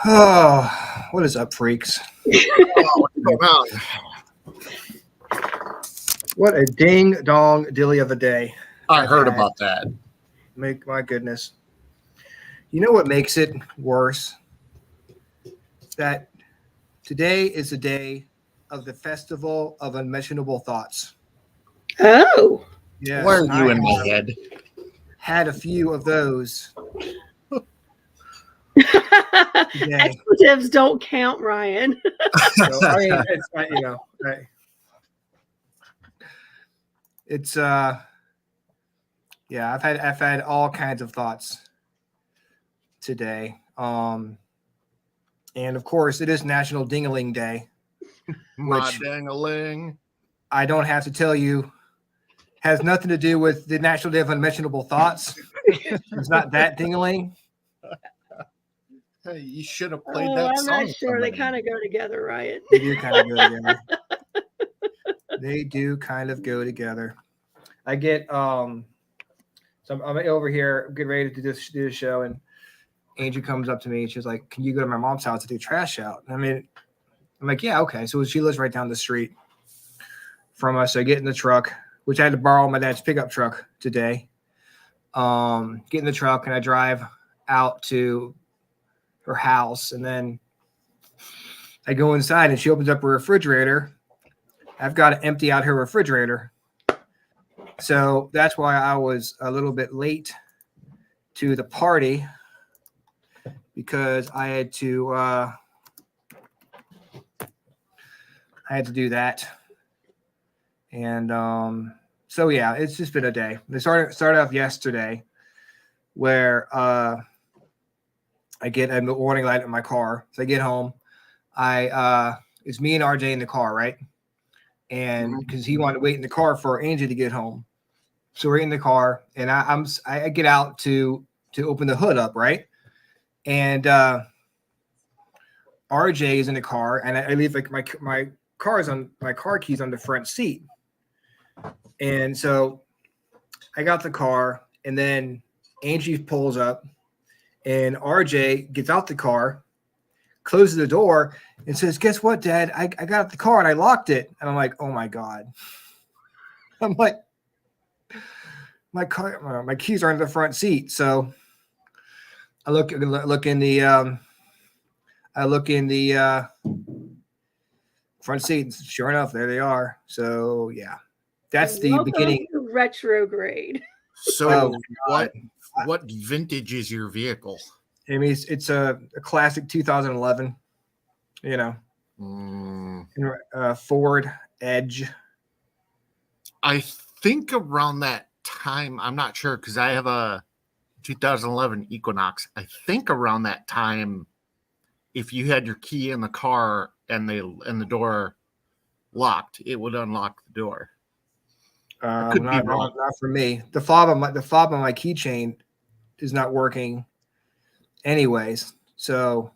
Oh, what is up, freaks? What's going on? What a ding dong dilly of a day. I heard about that. My goodness. You know what makes it worse? That today is the day of the Festival of Unmentionable Thoughts. Oh. Yes, Why are you I in my head? had a few of those. Expletives don't count, Ryan. So, I mean, it's not, it's yeah, I've had all kinds of thoughts today. And of course, it is National Ding-a-ling Day, My dang-a-ling. I don't have to tell you, has nothing to do with the National Day of Unmentionable Thoughts. It's not that ding-a-ling. Hey, you should have played that I'm song. not sure. They kind of go together, Ryan. They do kind of go together. They do kind of go together. I get so I'm over here getting ready to do the show, and Angel comes up to me and she's like, "Can you go to my mom's house to do trash out?" And I'm like, "Yeah, okay." So she lives right down the street from us. So I get in the truck, which I had to borrow my dad's pickup truck today. Get in the truck and I drive out to her house, and then I go inside and she opens up her refrigerator. I've got to empty out her refrigerator. So that's why I was a little bit late to the party, because I had to do that. And so yeah, it's just been a day. They started off yesterday where I get a warning light in my car. So I get home. It's me and RJ in the car, right? And because he wanted to wait in the car for Angie to get home. So we're in the car, and I get out to open the hood up, right? And RJ is in the car, and I leave like my car keys on the front seat. And so I got the car, and then Angie pulls up, and RJ gets out the car, closes the door, and says, "Guess what, Dad? I got out the car and I locked it." And I'm like, "Oh my God." I'm like, my keys are in the front seat. So I look in the front seat, and sure enough, there they are. So yeah, that's the beginning. Retrograde. So what vintage is your vehicle? I mean, it's a classic 2011. Ford Edge. I think around that time, I'm not sure because I have a 2011 Equinox. I think around that time, if you had your key in the car and the door locked, it would unlock the door. Not for me. The fob on my keychain is not working anyways. So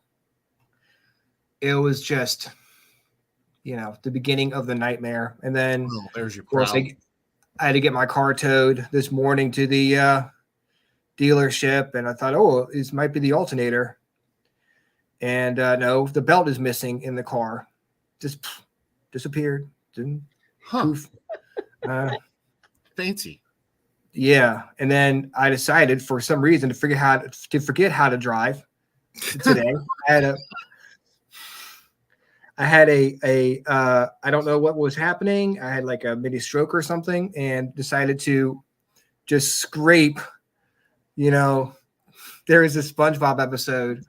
it was just, the beginning of the nightmare. And then there's your course, I had to get my car towed this morning to the dealership, and I thought, oh, this might be the alternator. And no, the belt is missing in the car. Just disappeared. Poof. Fancy. Yeah. And then I decided for some reason to forget how to drive today. I had a I don't know what was happening. I had like a mini stroke or something, and decided to just scrape. There is a SpongeBob episode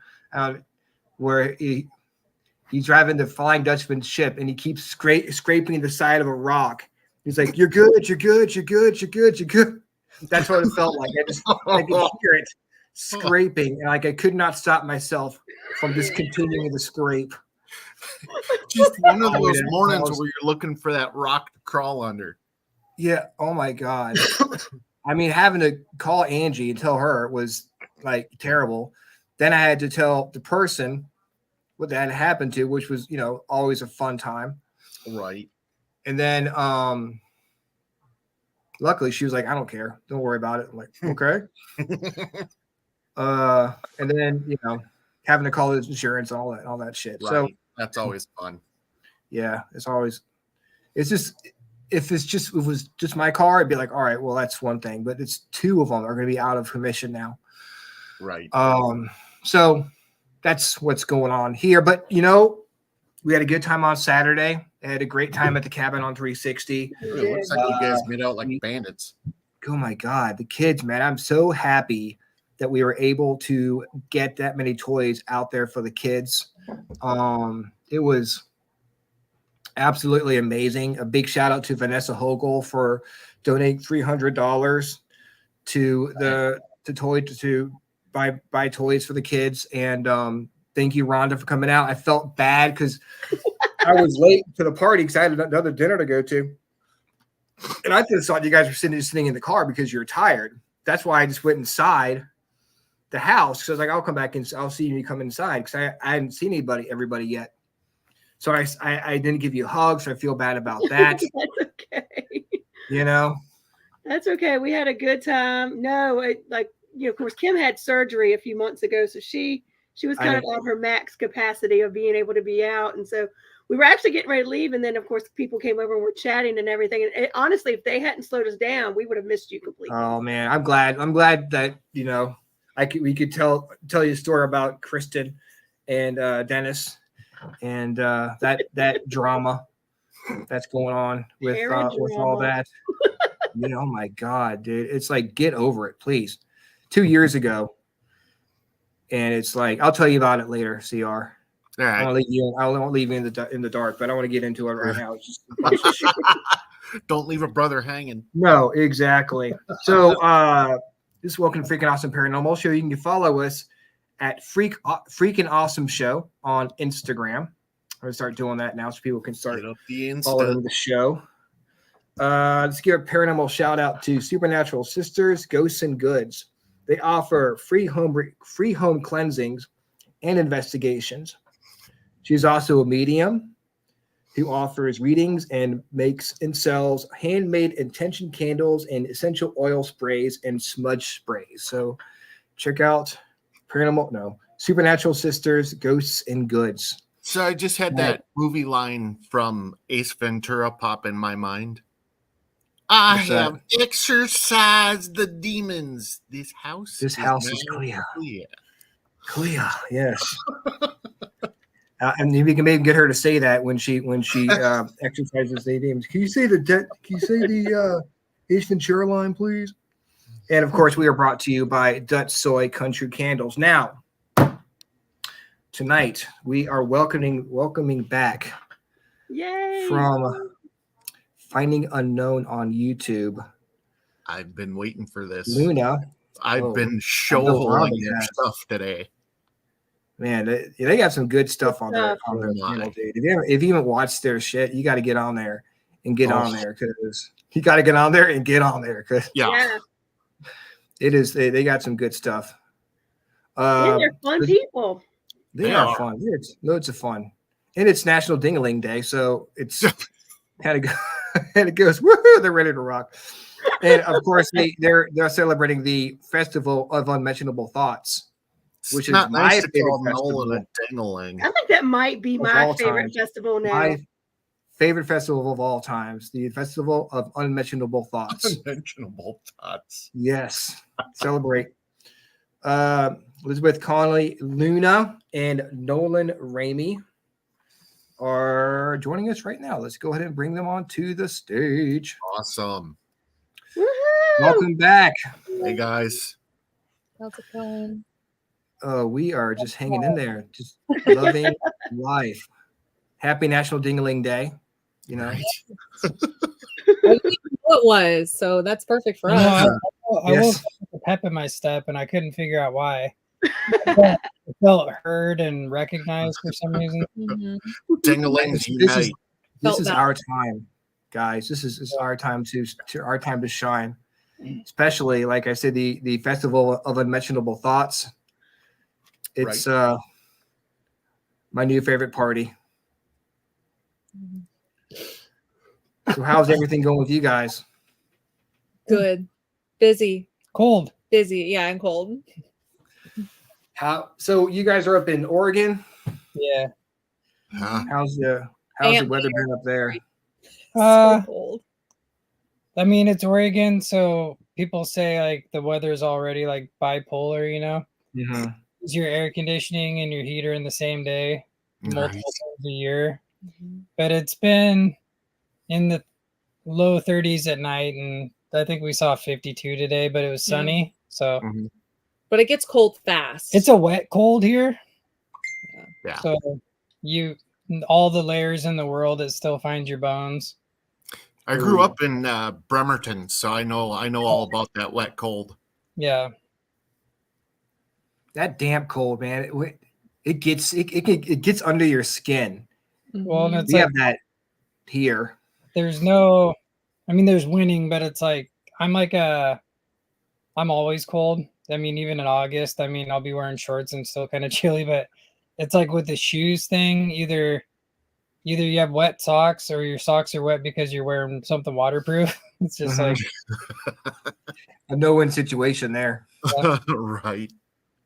where he's driving the Flying Dutchman ship, and he keeps scraping the side of a rock. He's like, "You're good, you're good, you're good, you're good, you're good." That's what it felt like. I could hear it scraping, and like I could not stop myself from just continuing to scrape. Just one of those mornings where you're looking for that rock to crawl under. Yeah. Oh my God. I mean, having to call Angie and tell her was like terrible. Then I had to tell the person what that had happened to, which was, always a fun time. Right. And then luckily she was like, "I don't care. Don't worry about it." I'm like, okay. And then, having to call his insurance, all that shit. Right. So That's always fun. yeah, it's just if it was just my car, I'd be like, all right, well, that's one thing, but it's two of them are going to be out of commission now. Right. So that's what's going on here. But we had a good time on Saturday. I had a great time at the cabin on 360. It looks like you guys made out like bandits. Oh my God, the kids, man. I'm so happy that we were able to get that many toys out there for the kids. It was absolutely amazing. A big shout out to Vanessa Hogel for donating $300 to buy toys for the kids. And thank you, Rhonda, for coming out. I felt bad because I was late to the party because I had another dinner to go to. And I just thought you guys were sitting in the car because you're tired. That's why I just went inside the house. So I was like, I'll come back and I'll see you come inside because I hadn't seen everybody yet. So I didn't give you a hug, so I feel bad about that. That's okay. That's okay. We had a good time. No, of course, Kim had surgery a few months ago, so she was kind of at her max capacity of being able to be out, and so we were actually getting ready to leave, and then of course people came over and were chatting and everything. And honestly, if they hadn't slowed us down, we would have missed you completely. Oh man, I'm glad that we could tell you a story about Kristen and Dennis. And that drama that's going on with all that. Oh my God, dude. It's like, get over it, please. 2 years ago. And it's like, I'll tell you about it later, CR. All right. I won't leave you in the dark, but I don't want to get into it right now. It's just don't leave a brother hanging. No, exactly. So this is Welcome to Freakin Awesome Paranormal Show. You can follow us at Freakin Awesome Show on Instagram. I'm gonna start doing that now so people can start following the show. Let's give a paranormal shout out to Supernatural Sisters, Ghosts and Goods. They offer free home cleansings and investigations. She's also a medium who offers readings and makes and sells handmade intention candles and essential oil sprays and smudge sprays. So check out Supernatural Sisters, Ghosts and Goods. So I just had that movie line from Ace Ventura pop in my mind. I have exorcised the demons. This house is clear. Clear, yes. And we can maybe get her to say that when she exercises the demons. Can you say the Ace Ventura line, please? And of course, we are brought to you by Dutch Soy Country Candles. Now, tonight we are welcoming back from Finding Unknown on YouTube. I've been waiting for this. Luna. I've been showing their stuff today. Man, they got some good stuff on their channel, dude. If you haven't watched their shit, you got to get on there and get on there because you got to get on there and get on there because it is. They got some good stuff. And they're fun people. They are fun. It's loads of fun, and it's National Ding-a-Ling Day, so it's kind of and it goes. Woohoo! They're ready to rock. And of course, they're celebrating the Festival of Unmentionable Thoughts, which is my favorite festival. I think that might be my favorite festival now. My favorite festival of all times, the Festival of Unmentionable Thoughts. Unmentionable Thoughts. Yes, celebrate. Elizabeth Conley, Luna, and Nolan Ramey are joining us right now. Let's go ahead and bring them onto the stage. Awesome. Woo-hoo! Welcome back. Hey guys. How's it going? We are just hanging in there, just loving life. Happy National Ding-a-Ling Day. I didn't even know it was, so that's perfect for us. I woke up with a pep in my step and I couldn't figure out why. I felt heard and recognized for some reason. Ding-a-lings unite. This is our time, guys. This is our time to shine. Especially, like I said, the Festival of Unmentionable Thoughts. It's my new favorite party. So how's everything going with you guys? Good. Busy. Cold. Busy. Yeah, I'm cold. So you guys are up in Oregon. Yeah. How's the weather been up there? So cold. I mean, it's Oregon, so people say like the weather is already like bipolar, you know? Mm-hmm. Use your air conditioning and your heater in the same day, multiple times a year. But it's been in the low 30s at night, and I think we saw 52 today, but it was sunny. So But it gets cold fast. it's a wet cold here. Yeah. So all the layers in the world, it still finds your bones. I grew up in Bremerton, so I know all about that wet cold. Yeah. That damp cold, man. It gets under your skin. Well, and it's We like, have that here. there's winning, but it's like I'm always cold. I mean, even in August, I mean, I'll be wearing shorts and still kind of chilly, but it's like with the shoes thing, either you have wet socks or your socks are wet because you're wearing something waterproof. It's just like a no-win situation there. Right.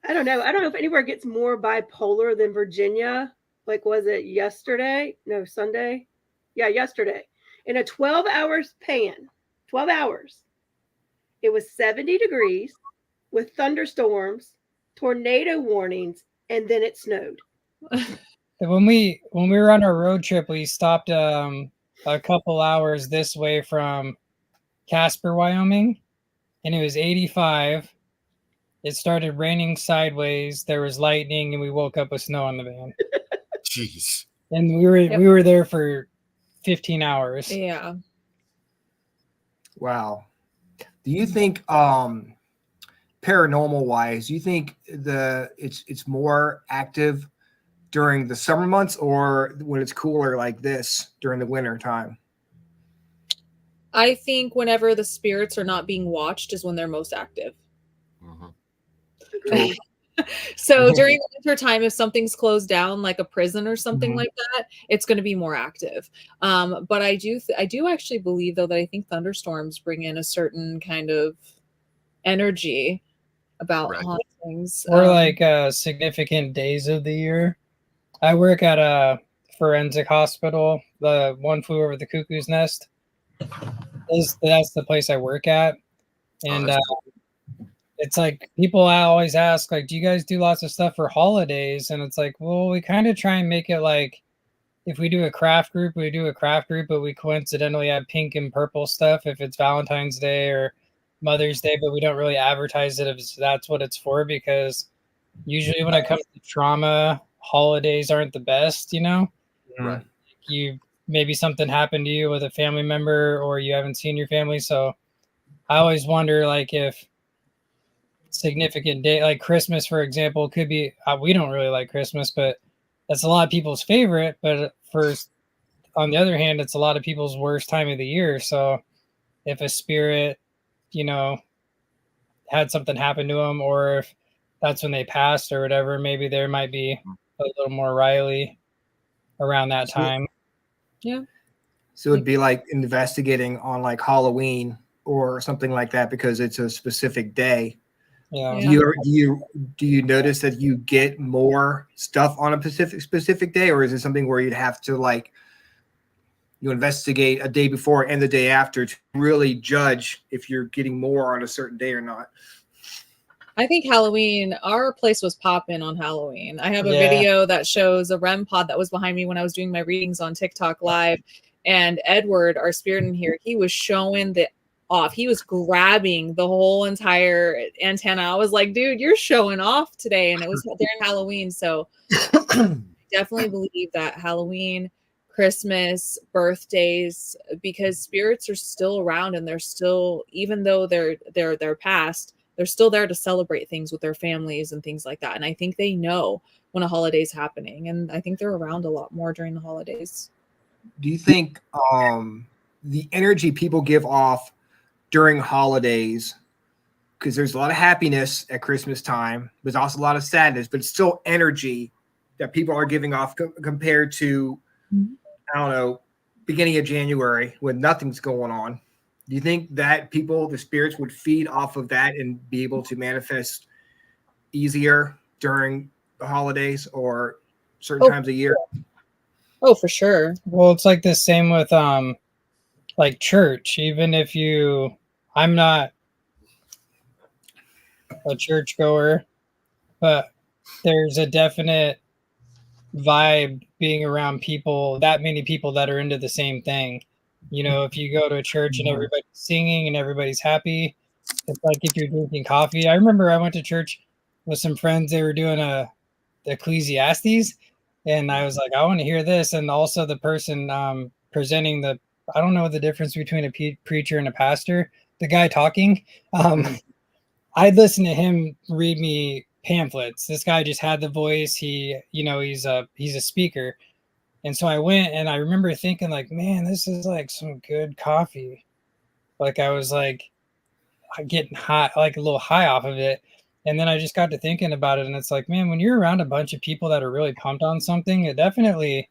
I don't know. I don't know if anywhere gets more bipolar than Virginia. Like, was it yesterday? No, Sunday. Yeah, yesterday. In a 12-hour span, 12 hours, it was 70 degrees with thunderstorms, tornado warnings, and then it snowed. when we were on our road trip, we stopped a couple hours this way from Casper, Wyoming, and it was 85. It started raining sideways. There was lightning, and we woke up with snow on the van. Jeez. And we were there for 15 hours. Yeah. Wow. Do you think paranormal wise, do you think it's more active during the summer months or when it's cooler like this during the winter time? I think whenever the spirits are not being watched is when they're most active. Cool. So during the winter time, if something's closed down, like a prison or something like that, it's going to be more active. But I do actually believe, though, that I think thunderstorms bring in a certain kind of energy about hauntings. Or like significant days of the year. I work at a forensic hospital. The one flew over the cuckoo's nest. That's the place I work at. And it's like people always ask, like, do you guys do lots of stuff for holidays? And it's like, well, we kind of try and make it like, if we do a craft group, we do a craft group, but we coincidentally have pink and purple stuff if it's Valentine's Day or Mother's Day, but we don't really advertise it if that's what it's for, because usually when it comes to trauma, holidays aren't the best, you know? Right. Maybe something happened to you with a family member or you haven't seen your family. So I always wonder, like, if significant day like Christmas, for example, could be we don't really like Christmas, but that's a lot of people's favorite. But on the other hand, it's a lot of people's worst time of the year. So if a spirit, had something happen to them, or if that's when they passed or whatever, maybe there might be a little more Riley around that time. Yeah. So it'd be like investigating on like Halloween or something like that because it's a specific day. Yeah. Do you notice that you get more stuff on a specific day, or is it something where you'd have to like investigate a day before and the day after to really judge if you're getting more on a certain day or not? I think Halloween, our place was popping on Halloween. I have a video that shows a REM pod that was behind me when I was doing my readings on TikTok live. And Edward, our spirit in here, he was showing off. He was grabbing the whole entire antenna. I was like, dude, you're showing off today. And it was during Halloween. So definitely believe that Halloween, Christmas, birthdays, because spirits are still around and they're still, even though they're past, they're still there to celebrate things with their families and things like that. And I think they know when a holiday's happening. And I think they're around a lot more during the holidays. Do you think the energy people give off during holidays, because there's a lot of happiness at Christmas time, there's also a lot of sadness, but it's still energy that people are giving off compared to, I don't know, beginning of January when nothing's going on? Do you think that the spirits would feed off of that and be able to manifest easier during the holidays or certain times of year? Oh, for sure. Well, it's like the same with like church. Even if I'm not a churchgoer, but there's a definite vibe being around people, that many people that are into the same thing. You know, if you go to a church and everybody's singing and everybody's happy, it's like if you're drinking coffee. I remember I went to church with some friends. They were doing the Ecclesiastes, and I was like, I want to hear this. And also the person presenting I don't know the difference between a preacher and a pastor. The guy talking, I'd listen to him read me pamphlets. This guy just had the voice. He's a speaker. And so I went, and I remember thinking like, man, this is like some good coffee. Like I was like getting high, like a little high off of it. And then I just got to thinking about it, and it's like, man, when you're around a bunch of people that are really pumped on something, it definitely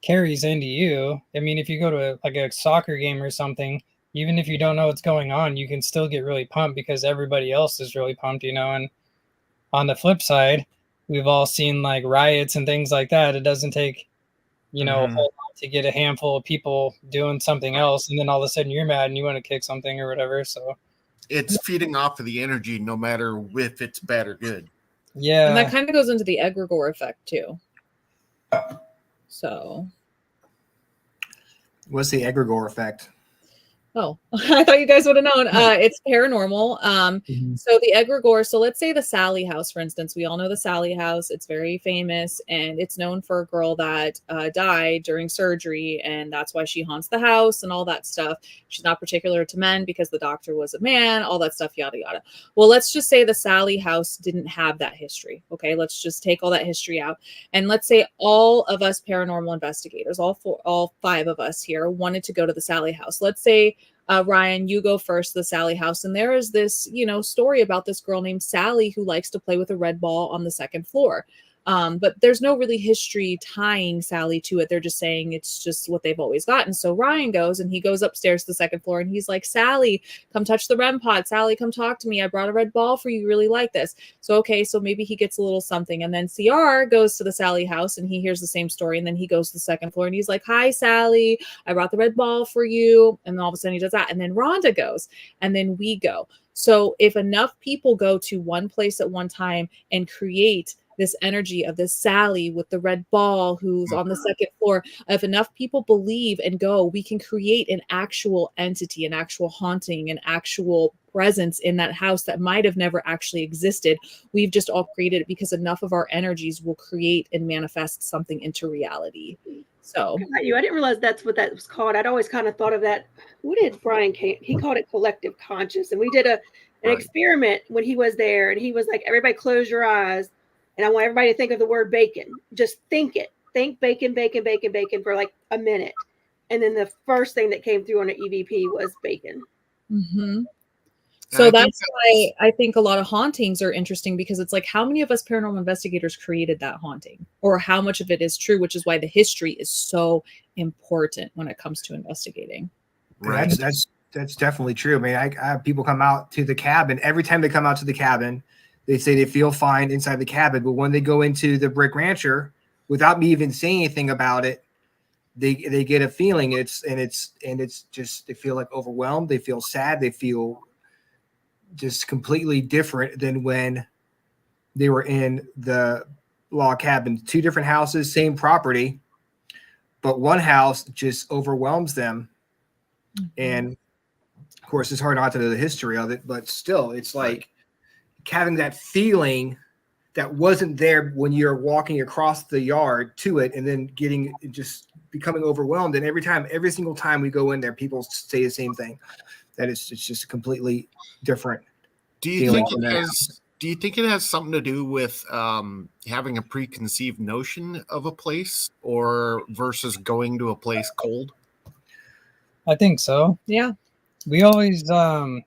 carries into you. I mean, if you go to a soccer game or something, even if you don't know what's going on, you can still get really pumped because everybody else is really pumped, you know. And on the flip side, we've all seen like riots and things like that. It doesn't take, a whole lot to get a handful of people doing something else, and then all of a sudden you're mad and you want to kick something or whatever. So it's feeding off of the energy, no matter if it's bad or good. Yeah, And that kind of goes into the egregore effect too. So, What's the egregore effect? oh, I thought you guys would have known. It's paranormal. So the egregore, so let's say the Sally house, for instance. We all know the Sally house. It's very famous, and it's known for a girl that died during surgery, and that's why she haunts the house and all that stuff. She's not particular to men because the doctor was a man, all that stuff, yada, yada. Well, let's just say the Sally house didn't have that history. Okay, let's just take all that history out. And let's say all of us paranormal investigators, all five of us here, wanted to go to the Sally house. Let's say Ryan, you go first to the Sally house, and there is this, story about this girl named Sally who likes to play with a red ball on the second floor. But there's no really history tying Sally to it. They're just saying it's just what they've always gotten. So Ryan goes, and he goes upstairs to the second floor, and he's like, Sally, come touch the REM pod. Sally, come talk to me. I brought a red ball for you. You really like this. So, okay, so maybe he gets a little something. And then CR goes to the Sally house, and he hears the same story. And then he goes to the second floor, and he's like, hi, Sally, I brought the red ball for you. And then all of a sudden he does that. And then Rhonda goes, and then we go. So if enough people go to one place at one time and create this energy of this Sally with the red ball who's on the second floor, if enough people believe and go, we can create an actual entity, an actual haunting, an actual presence in that house that might have never actually existed. We've just all created it because enough of our energies will create and manifest something into reality. So I didn't realize that's what that was called. I'd always kind of thought of that. What did Brian he called it collective conscious. And we did an experiment when he was there, and he was like, everybody close your eyes. And I want everybody to think of the word bacon. Just think it. Think bacon, bacon, bacon, bacon for like a minute. And then the first thing that came through on the EVP was bacon. Mm-hmm. So that's why I think a lot of hauntings are interesting, because it's like, how many of us paranormal investigators created that haunting, or how much of it is true, which is why the history is so important when it comes to investigating. Right. That's definitely true. I mean, I have people come out to the cabin. Every time they come out to the cabin, they say they feel fine inside the cabin, but when they go into the Brick Rancher, without me even saying anything about it, they get a feeling. It's just, they feel like overwhelmed. They feel sad. They feel just completely different than when they were in the log cabin. Two different houses, same property, but one house just overwhelms them. Mm-hmm. And of course, it's hard not to know the history of it, but still, it's like having that feeling that wasn't there when you're walking across the yard to it, and then just becoming overwhelmed. And every single time we go in there, people say the same thing, that it's just a completely different feeling. Do you think it has something to do with having a preconceived notion of a place, or versus going to a place cold? I think so. Yeah. We always I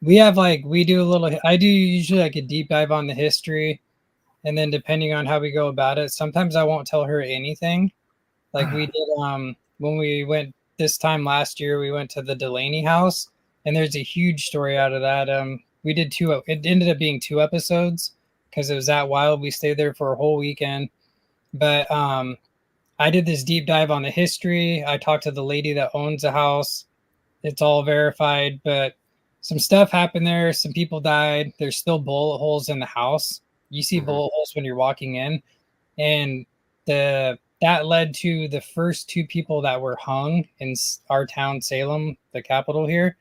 do usually like a deep dive on the history, and then depending on how we go about it, sometimes I won't tell her anything. Like we did when we went this time last year, we went to the Delaney house, and there's a huge story out of that. We did it ended up being 2 episodes, because it was that wild. We stayed there for a whole weekend. But I did this deep dive on the history. I talked to the lady that owns the house. It's all verified, but some stuff happened there. Some people died. There's still bullet holes in the house. You see bullet holes when you're walking in. And that led to the first 2 people that were hung in our town, Salem, the capital here,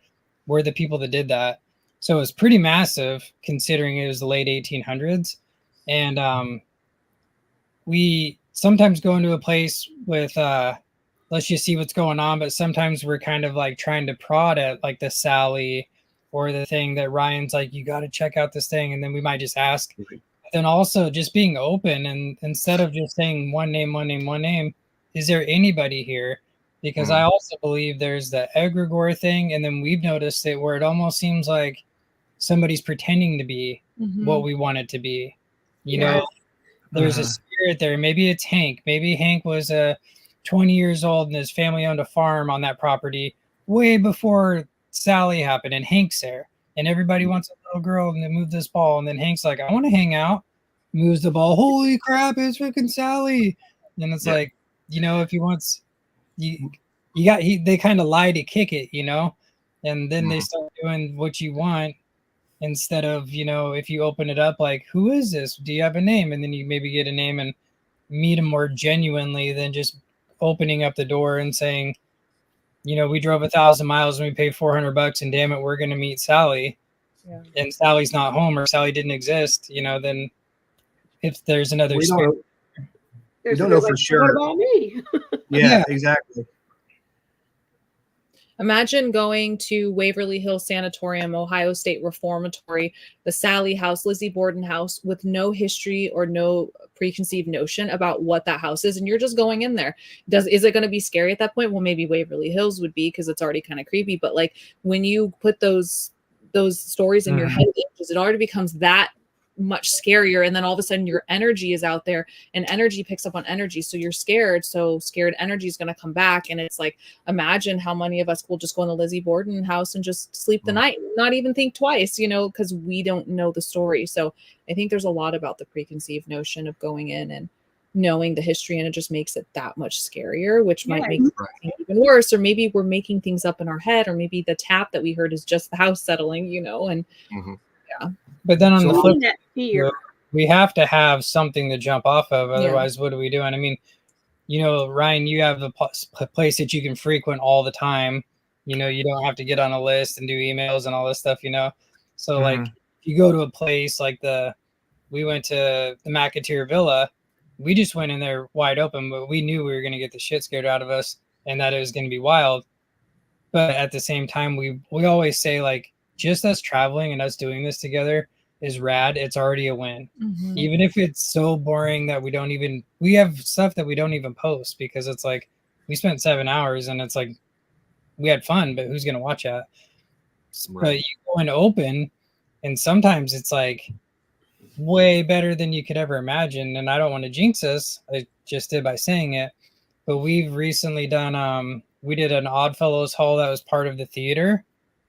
were the people that did that. So it was pretty massive considering it was the late 1800s. And we sometimes go into a place with let's just see what's going on, but sometimes we're kind of like trying to prod at like the Sally or the thing that Ryan's like, you got to check out this thing, and then we might just ask. Then also just being open, and instead of just saying one name, is there anybody here? Because I also believe there's the egregore thing, and then we've noticed it where it almost seems like somebody's pretending to be what we want it to be. You know, there's a spirit there. Maybe it's Hank. Maybe Hank was 20 years old and his family owned a farm on that property way before Sally happened, and Hank's there. And everybody wants a little girl, and they move this ball, and then Hank's like, I want to hang out. Moves the ball. Holy crap, it's freaking Sally. And it's like, you know, if he wants, they kind of lie to kick it, you know, and then they start doing what you want instead of, you know, if you open it up, like, who is this? Do you have a name? And then you maybe get a name and meet them more genuinely than just opening up the door and saying, you know, we drove 1,000 miles and we paid $400 and damn it, we're going to meet Sally. And Sally's not home, or Sally didn't exist, you know, then if there's another spirit, we don't know for sure. What about me? Yeah, exactly. Imagine going to Waverly Hills Sanatorium, Ohio State Reformatory, the Sally House, Lizzie Borden House, with no history or no preconceived notion about what that house is, and you're just going in there. Is it going to be scary at that point? Well, maybe Waverly Hills would be, because it's already kind of creepy. But like when you put those stories in your head, it already becomes that much scarier, and then all of a sudden your energy is out there, and energy picks up on energy, so you're scared, so scared energy is going to come back. And it's like, imagine how many of us will just go in the Lizzie Borden house and just sleep the night, not even think twice, you know, because we don't know the story. So I think there's a lot about the preconceived notion of going in and knowing the history, and it just makes it that much scarier, which might make it even worse. Or maybe we're making things up in our head, or maybe the tap that we heard is just the house settling, you know. And but then on the flip, fear, we have to have something to jump off of. Otherwise, what are we doing? I mean, you know, Ryan, you have a place that you can frequent all the time. You know, you don't have to get on a list and do emails and all this stuff, you know. So like, if you go to a place like we went to the McAteer Villa, we just went in there wide open, but we knew we were going to get the shit scared out of us and that it was going to be wild. But at the same time, we always say, like, just us traveling and us doing this together is rad. It's already a win. Even if it's so boring that we have stuff that we don't even post, because it's like, we spent 7 hours and it's like, we had fun, but who's going to watch that? But you go and open, and sometimes it's like way better than you could ever imagine. And I don't want to jinx us. I just did by saying it, but we've recently done, we did an Oddfellows haul that was part of the theater.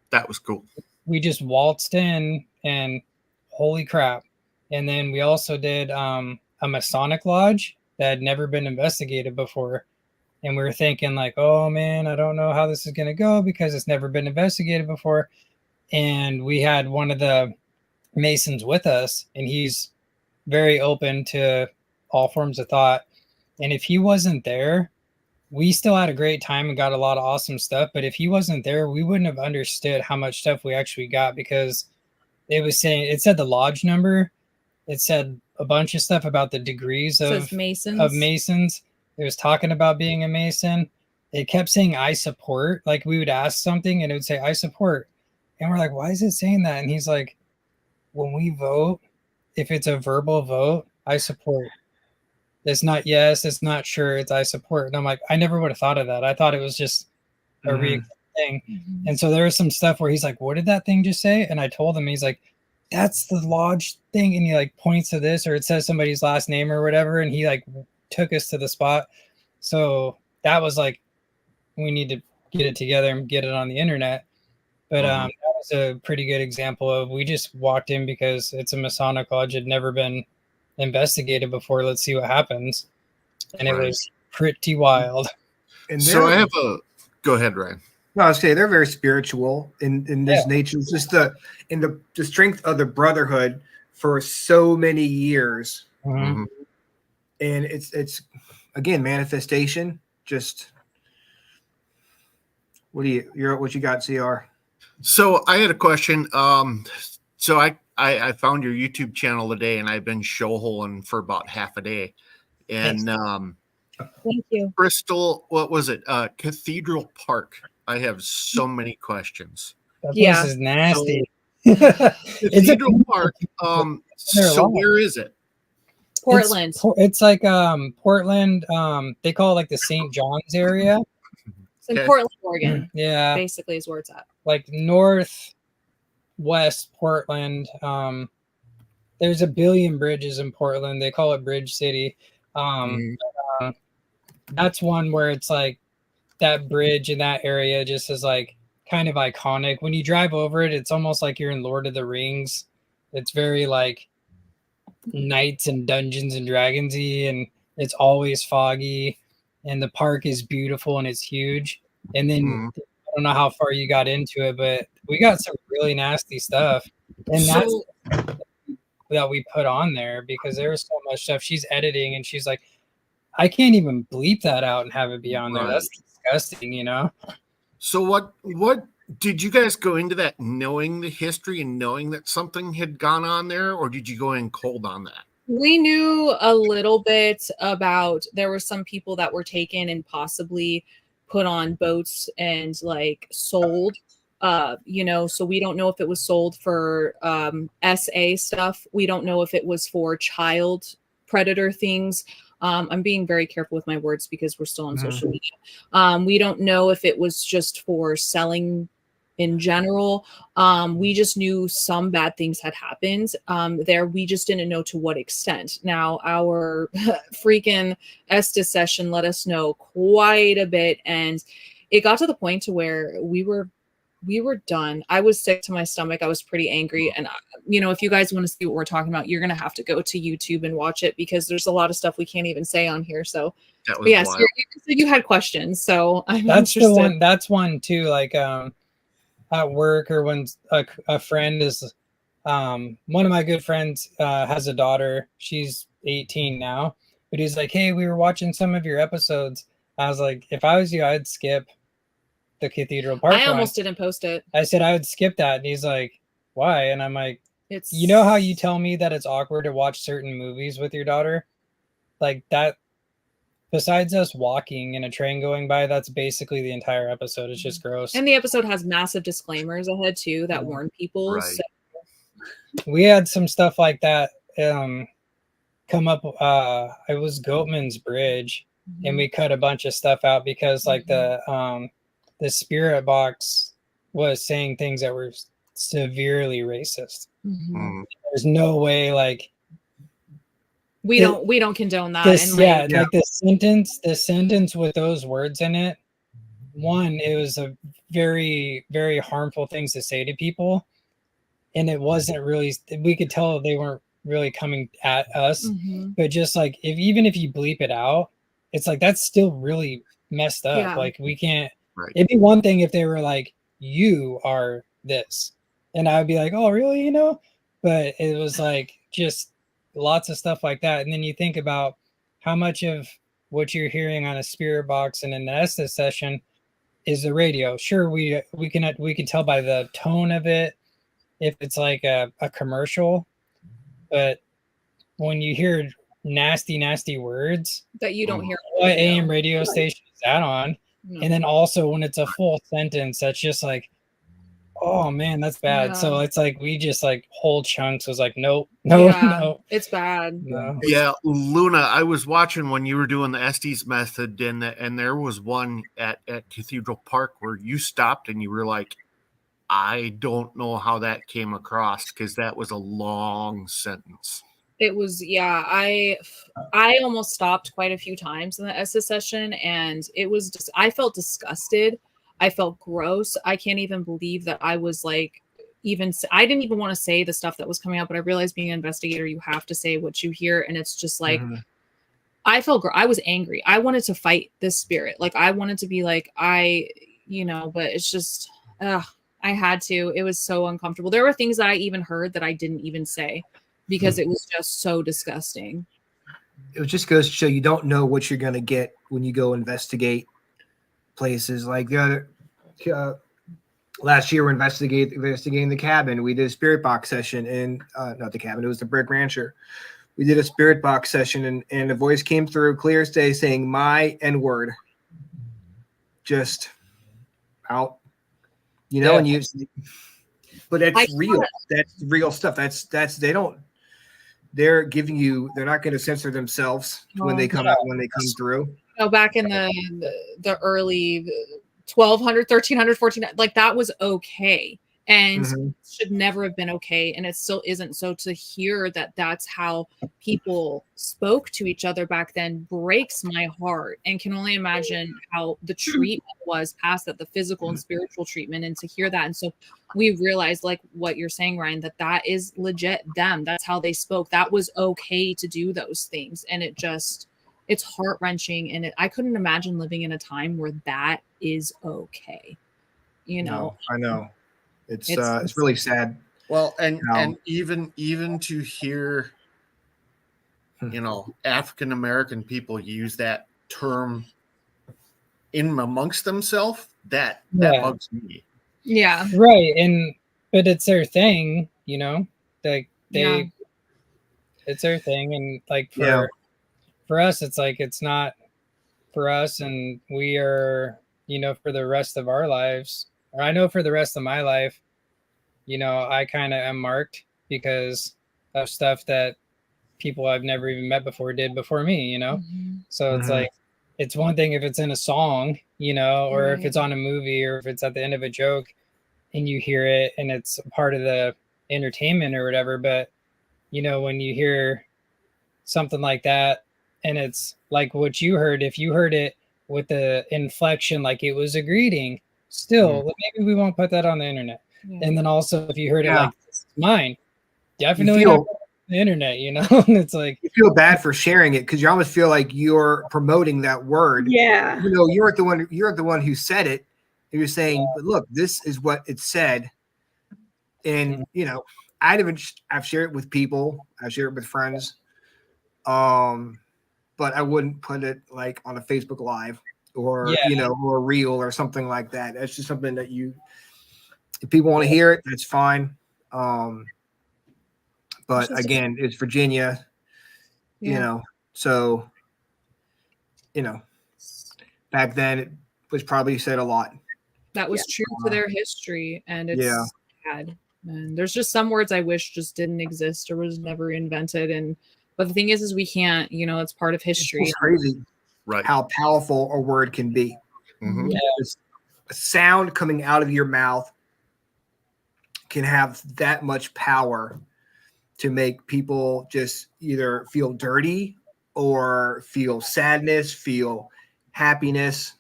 That was cool. We just waltzed in, and holy crap. And then we also did a Masonic lodge that had never been investigated before. And we were thinking like, oh man, I don't know how this is going to go because it's never been investigated before. And we had one of the Masons with us, and he's very open to all forms of thought. And if he wasn't there, we still had a great time and got a lot of awesome stuff. But if he wasn't there, we wouldn't have understood how much stuff we actually got, because it said the lodge number. It said a bunch of stuff about the degrees of Masons. It was talking about being a Mason. It kept saying, I support. Like, we would ask something and it would say, I support. And we're like, why is it saying that? And he's like, when we vote, if it's a verbal vote, I support. It's not yes, it's not sure, it's I support. And I'm like, I never would have thought of that. I thought it was just a real thing. And so there was some stuff where he's like, what did that thing just say? And I told him, he's like, that's the lodge thing. And he like points to this, or it says somebody's last name or whatever. And he like took us to the spot. So that was like, we need to get it together and get it on the internet. But that was a pretty good example of, we just walked in because it's a Masonic lodge, had never been investigated before. Let's see what happens. And it was pretty wild. And So I have a go ahead, Ryan. No, I was saying they're very spiritual in this nature. It's just the strength of the brotherhood for so many years. Mm-hmm. And it's again manifestation. Just what you got, CR? So I had a question. So I found your YouTube channel today, and I've been show holing for about half a day. And Thank you. Bristol, what was it? Cathedral Park. I have so many questions. That place is nasty. Cathedral Park. So where is it? Portland. It's like Portland. They call it like the St. John's area. It's in Portland, Oregon. Yeah. Basically is where it's at. Like northwest Portland. There's a billion bridges in Portland. They call it Bridge City. That's one where it's like that bridge in that area just is like kind of iconic. When you drive over it, it's almost like you're in Lord of the Rings. It's very like Knights and Dungeons and Dragons-y, and it's always foggy, and the park is beautiful and it's huge. And then I don't know how far you got into it, but we got some really nasty stuff, and that's that we put on there because there was so much stuff. She's editing and she's like, I can't even bleep that out and have it be on there. That's disgusting, you know? So what did you guys go into that knowing the history and knowing that something had gone on there, or did you go in cold on that? We knew a little bit about, there were some people that were taken and possibly put on boats and like sold, so we don't know if it was sold for SA stuff. We don't know if it was for child predator things. I'm being very careful with my words because we're still on social media. We don't know if it was just for selling in general. We just knew some bad things had happened there. We just didn't know to what extent. Now, our freaking Estes session let us know quite a bit. And it got to the point to where we were done. I was sick to my stomach. I was pretty angry. And, if you guys want to see what we're talking about, you're going to have to go to YouTube and watch it because there's a lot of stuff we can't even say on here. So, yes, you had questions. So that's interested. The one. That's one too. Like at work or when a friend is, one of my good friends has a daughter. She's 18 now, but he's like, hey, we were watching some of your episodes. I was like, if I was you, I'd skip the Cathedral Park. I almost didn't post it. I said I would skip that, and he's like, "Why?" And I'm like, "It's you know how you tell me that it's awkward to watch certain movies with your daughter, like that. Besides us walking in a train going by, that's basically the entire episode. It's just gross." And the episode has massive disclaimers ahead too that warn people. Right. So. We had some stuff like that come up. It was Goatman's Bridge, and we cut a bunch of stuff out because like the spirit box was saying things that were severely racist. There's no way, like we don't condone that. Like the sentence with those words in it. One, it was a very, very harmful things to say to people, and it wasn't really. We could tell they weren't really coming at us, but just like even if you bleep it out, it's like that's still really messed up. Like we can't. Right. It'd be one thing if they were like, you are this. And I would be like, oh, really? But it was like just lots of stuff like that. And then you think about how much of what you're hearing on a spirit box and in the Estes session is the radio. Sure, we can tell by the tone of it if it's like a commercial. But when you hear nasty words that you don't hear, what AM radio station is that on? And then also when it's a full sentence, that's just like, oh man, that's bad. So it's like we just like whole chunks was like, no, it's bad. No. Yeah, Luna, I was watching when you were doing the Estes method, and there was one at Cathedral Park where you stopped and you were like, I don't know how that came across because that was a long sentence. It was, I almost stopped quite a few times in the Estes session, and it was just, I felt disgusted I felt gross. I can't even believe that I was like, I didn't even want to say the stuff that was coming out, but I realized being an investigator, you have to say what you hear. And it's just like, I was angry. I wanted to fight this spirit. Like I wanted to be like, but it's just, I had to. It was so uncomfortable. There were things that I even heard that I didn't even say because it was just so disgusting. It just goes to show you don't know what you're going to get when you go investigate places. Like the other, last year, we're investigating the cabin. We did a spirit box session in, not the cabin, it was the Brick Rancher. We did a spirit box session, and a voice came through clear as day saying my N-word. Just out, and you, but that's real. That's real stuff. They're giving you, they're not going to censor themselves when they come out, when they come through. Back in the early 1200, 1300, 1400, like that was okay. And should never have been okay. And it still isn't. So to hear that that's how people spoke to each other back then breaks my heart, and can only imagine how the treatment was past that, the physical and spiritual treatment. And to hear that. And so we realized, like what you're saying, Ryan, that is legit them. That's how they spoke. That was okay to do those things. And it's heart wrenching. And I couldn't imagine living in a time where that is okay. No, I know. It's really sad. Well, and even to hear, African American people use that term in amongst themselves, that bugs me. Yeah. Right. But it's their thing, like it's their thing. And like for us, it's like, it's not for us. And we are, for the rest of our lives, or I know for the rest of my life, I kind of am marked because of stuff that people I've never even met before did before me, So it's like, it's one thing if it's in a song, or if it's on a movie, or if it's at the end of a joke and you hear it and it's part of the entertainment or whatever. But, when you hear something like that and it's like what you heard, if you heard it with the inflection, like it was a greeting, still, maybe we won't put that on the internet. And then also, if you heard it like this is mine, definitely not on the internet, And it's like you feel bad for sharing it because you almost feel like you're promoting that word. Yeah. You're the one who said it. And you're saying, but look, this is what it said. And I've shared it with people. I've shared it with friends. But I wouldn't put it like on a Facebook Live or or a reel or something like that. That's just something that if people want to hear it, that's fine. But again, it's Virginia, so, back then it was probably said a lot. That was true to their history. And it's sad. And there's just some words I wish just didn't exist or was never invented. But the thing is we can't, it's part of history. It's crazy how powerful a word can be. A sound coming out of your mouth can have that much power to make people just either feel dirty or feel sadness, feel happiness.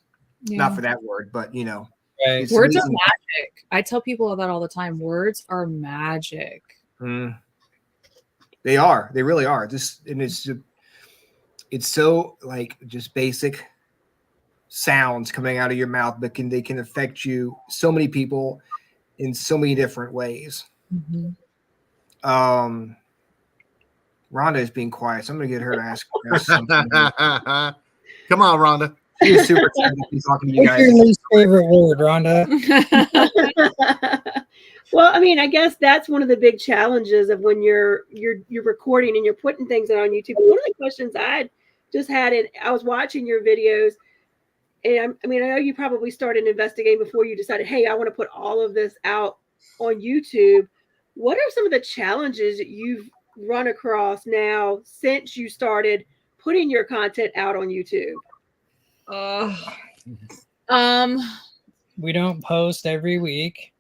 Not for that word, but right. Words are magic. I tell people that all the time. Words are magic. They are. They really are. It's so like just basic sounds coming out of your mouth, but they can affect so many people in so many different ways. Rhonda is being quiet, so I'm gonna get her to ask something. Come on, Rhonda. She is super excited to be talking to you guys. What's your least favorite word, Rhonda? Well, I mean, I guess that's one of the big challenges of when you're recording and you're putting things out on YouTube. One of the questions I just had, and I was watching your videos, and I know you probably started investigating before you decided, hey, I want to put all of this out on YouTube. What are some of the challenges that you've run across now since you started putting your content out on YouTube? We don't post every week.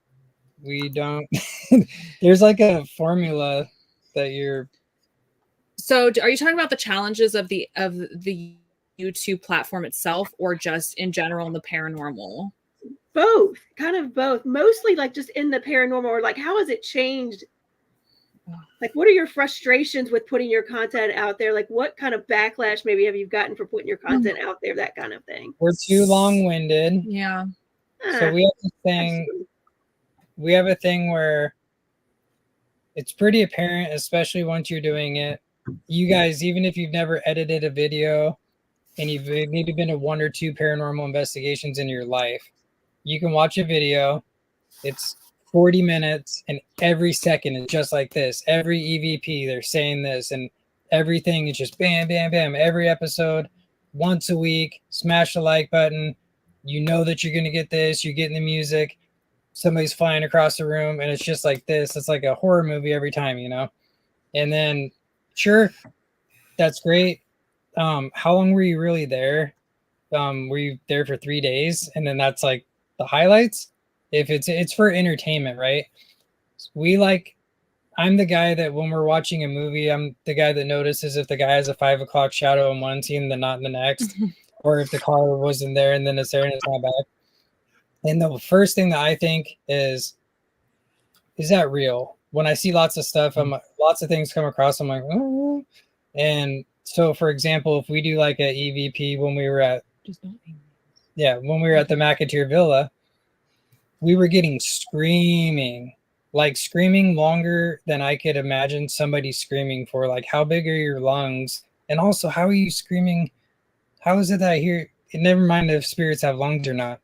We don't. There's like a formula that you're. So, are you talking about the challenges of the YouTube platform itself, or just in general in the paranormal? Both, kind of both. Mostly like just in the paranormal, or like how has it changed? Like, what are your frustrations with putting your content out there? Like, what kind of backlash maybe have you gotten for putting your content out there? That kind of thing. We're too long-winded. Yeah. So we have this thing. Absolutely. We have a thing where it's pretty apparent, especially once you're doing it. You guys, even if you've never edited a video and you've maybe been to 1 or 2 paranormal investigations in your life, you can watch a video. It's 40 minutes and every second is just like this. Every EVP, they're saying this, and everything is just bam, bam, bam. Every episode, once a week, smash the like button. You know that you're going to get this. You're getting the music. Somebody's flying across the room, and it's just like this. It's like a horror movie every time, you know? And then, sure, that's great. How long were you really there? Were you there for 3 days? And then that's like the highlights? If it's for entertainment, right? I'm the guy that when we're watching a movie, I'm the guy that notices if the guy has a 5 o'clock shadow in one scene, then not in the next, or if the car wasn't there and then it's there and it's not back. And the first thing that I think is that real? When I see lots of stuff, lots of things come across, I'm like, oh. And so, for example, if we do like a EVP when we were at the McAteer Villa, we were getting screaming longer than I could imagine somebody screaming for. Like, how big are your lungs? And also, how are you screaming? How is it that I hear? Never mind if spirits have lungs or not,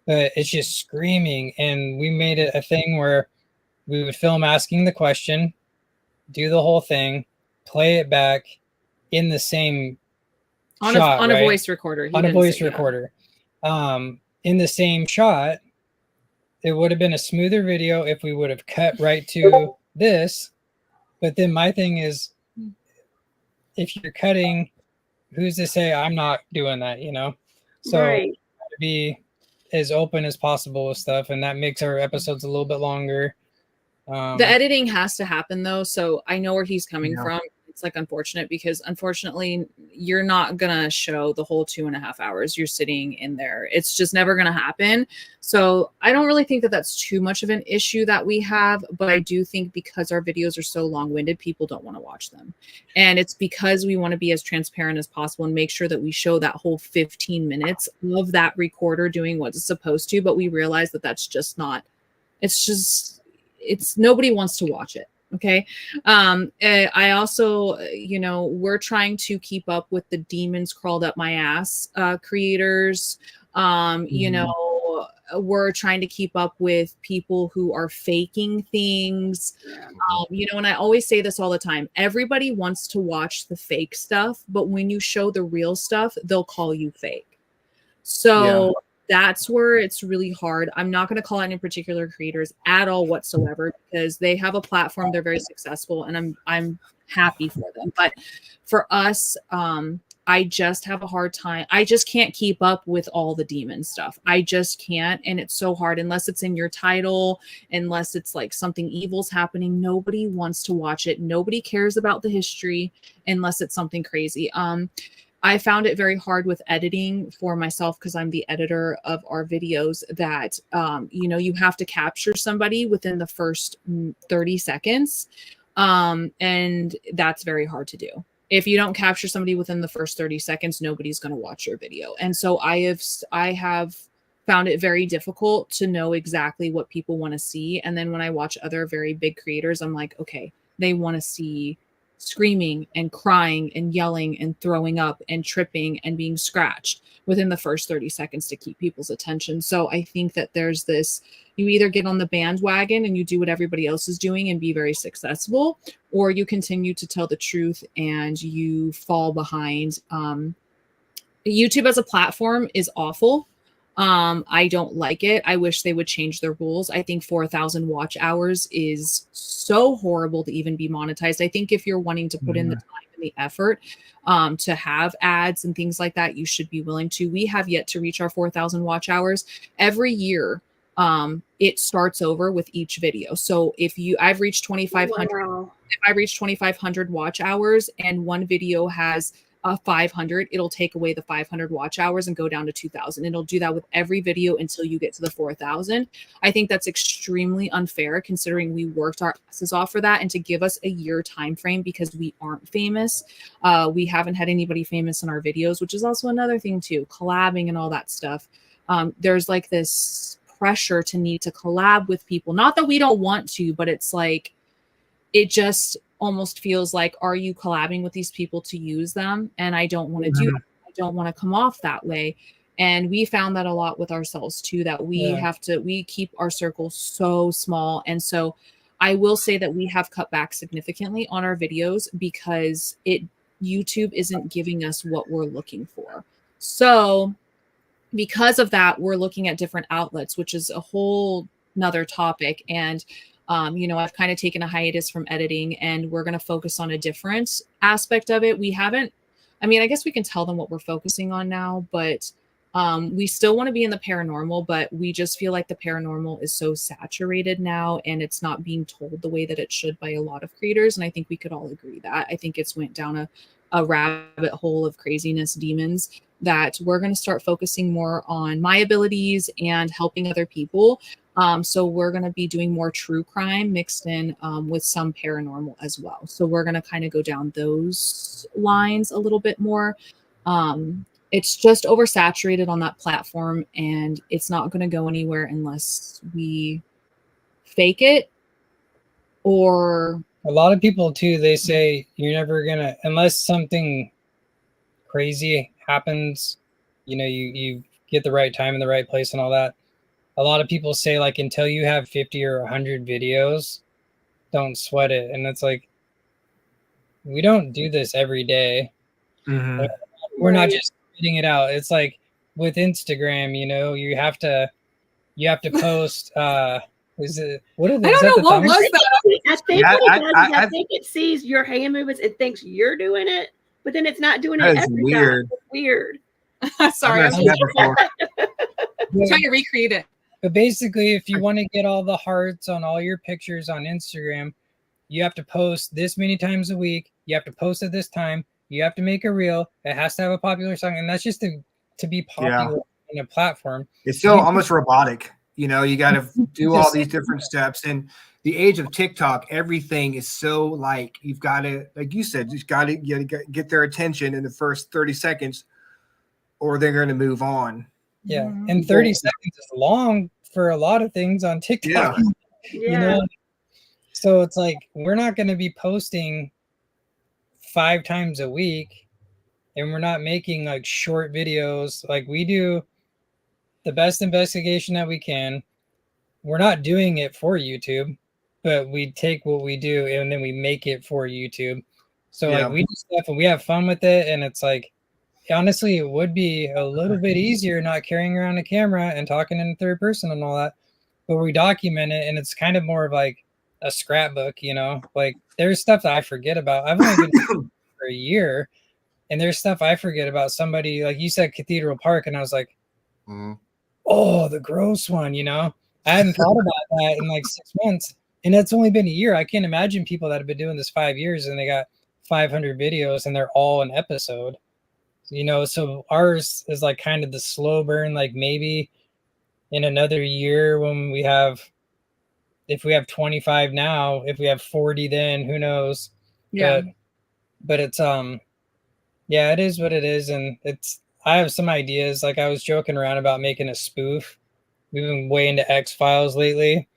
but it's just screaming. And we made it a thing where we would film asking the question, do the whole thing, play it back in the same shot, on a voice recorder. On a voice recorder. In the same shot. It would have been a smoother video if we would have cut right to this. But then my thing is, if you're cutting, who's to say I'm not doing that, you know? So right. To be as open as possible with stuff, and that makes our episodes a little bit longer. The editing has to happen though, so I know where he's coming from. It's like unfortunate because unfortunately you're not gonna show the whole 2.5 hours you're sitting in there. It's just never gonna happen. So I don't really think that that's too much of an issue that we have, but I do think because our videos are so long-winded, people don't want to watch them. And it's because we want to be as transparent as possible and make sure that we show that whole 15 minutes of that recorder doing what it's supposed to, but we realize that that's just not, it's nobody wants to watch it. Okay. I also, we're trying to keep up with the demons crawled up my ass creators. We're trying to keep up with people who are faking things. And I always say this all the time. Everybody wants to watch the fake stuff, but when you show the real stuff, they'll call you fake. So that's where it's really hard. I'm not going to call any particular creators at all whatsoever because they have a platform. They're very successful and I'm happy for them. But for us, I just have a hard time. I just can't keep up with all the demon stuff. I just can't. And it's so hard unless it's in your title, unless it's like something evil's happening. Nobody wants to watch it. Nobody cares about the history unless it's something crazy. I found it very hard with editing for myself because I'm the editor of our videos that, you have to capture somebody within the first 30 seconds. And that's very hard to do. If you don't capture somebody within the first 30 seconds, nobody's going to watch your video. And so I have found it very difficult to know exactly what people want to see. And then when I watch other very big creators, I'm like, okay, they want to see screaming and crying and yelling and throwing up and tripping and being scratched within the first 30 seconds to keep people's attention. So I think that there's this, you either get on the bandwagon and you do what everybody else is doing and be very successful, or you continue to tell the truth and you fall behind. YouTube as a platform is awful. I don't like it. I wish they would change their rules. I think 4,000 watch hours is so horrible to even be monetized. I think if you're wanting to put in the time and the effort to have ads and things like that, you should be willing to. We have yet to reach our 4,000 watch hours. Every year, it starts over with each video. So I've reached 2,500. Wow. If I reach 2,500 watch hours and one video has 500, it'll take away the 500 watch hours and go down to 2,000. It'll do that with every video until you get to the 4,000. I think that's extremely unfair considering we worked our asses off for that, and to give us a year time frame because we aren't famous. We haven't had anybody famous in our videos, which is also another thing too, collabing and all that stuff. There's like this pressure to need to collab with people. Not that we don't want to, but it's like, it just almost feels like, are you collabing with these people to use them? And I don't want to do that. I don't want to come off that way. And we found that a lot with ourselves too, that we keep our circle so small. And so I will say that we have cut back significantly on our videos because YouTube isn't giving us what we're looking for. So because of that, we're looking at different outlets, which is a whole nother topic. And I've kind of taken a hiatus from editing, and we're going to focus on a different aspect of it. I guess we can tell them what we're focusing on now, but we still want to be in the paranormal, but we just feel like the paranormal is so saturated now, and it's not being told the way that it should by a lot of creators. And I think we could all agree that. I think it's went down a rabbit hole of craziness, demons, that we're going to start focusing more on my abilities and helping other people. So we're going to be doing more true crime mixed in with some paranormal as well. So we're going to kind of go down those lines a little bit more. It's just oversaturated on that platform, and it's not going to go anywhere unless we fake it. Or a lot of people too, they say you're never going to, unless something crazy happens, you get the right time in the right place and all that. A lot of people say, like, until you have 50 or 100 videos, don't sweat it. And it's like, we don't do this every day. Mm-hmm. We're not just putting it out. It's like with Instagram, you have to post. Is it what are they? I don't know what was that. I think what it does is I think it sees your hand movements and thinks you're doing it, but then it's not doing it every time. It's weird. Sorry, I'm trying to recreate it. But basically, if you want to get all the hearts on all your pictures on Instagram, you have to post this many times a week. You have to post at this time. You have to make a reel. It has to have a popular song. And that's just to be popular in a platform. It's so almost robotic. You got to do all these different steps. And the age of TikTok, everything is so like, you've got to, like you said, just got to get their attention in the first 30 seconds or they're going to move on. Yeah, and 30 seconds is long for a lot of things on TikTok. Yeah. So it's like, we're not going to be posting 5 times a week, and we're not making like short videos. Like, we do the best investigation that we can. We're not doing it for YouTube, but we take what we do and then we make it for YouTube. So like, we do stuff and we have fun with it, and it's like, honestly, it would be a little bit easier not carrying around a camera and talking in third person and all that, but we document it, and it's kind of more of like a scrapbook, like there's stuff that I forget about. I've only been for a year, and there's stuff I forget about. Somebody, like you said, Cathedral Park, and I was like, oh, the gross one, I hadn't thought about that in like 6 months, and it's only been a year. I can't imagine people that have been doing this 5 years and they got 500 videos and they're all an episode. So ours is like kind of the slow burn, like maybe in another year when if we have 25 now, if we have 40, then who knows? Yeah. But it's, it is what it is. And I have some ideas. Like, I was joking around about making a spoof. We've been way into X-Files lately.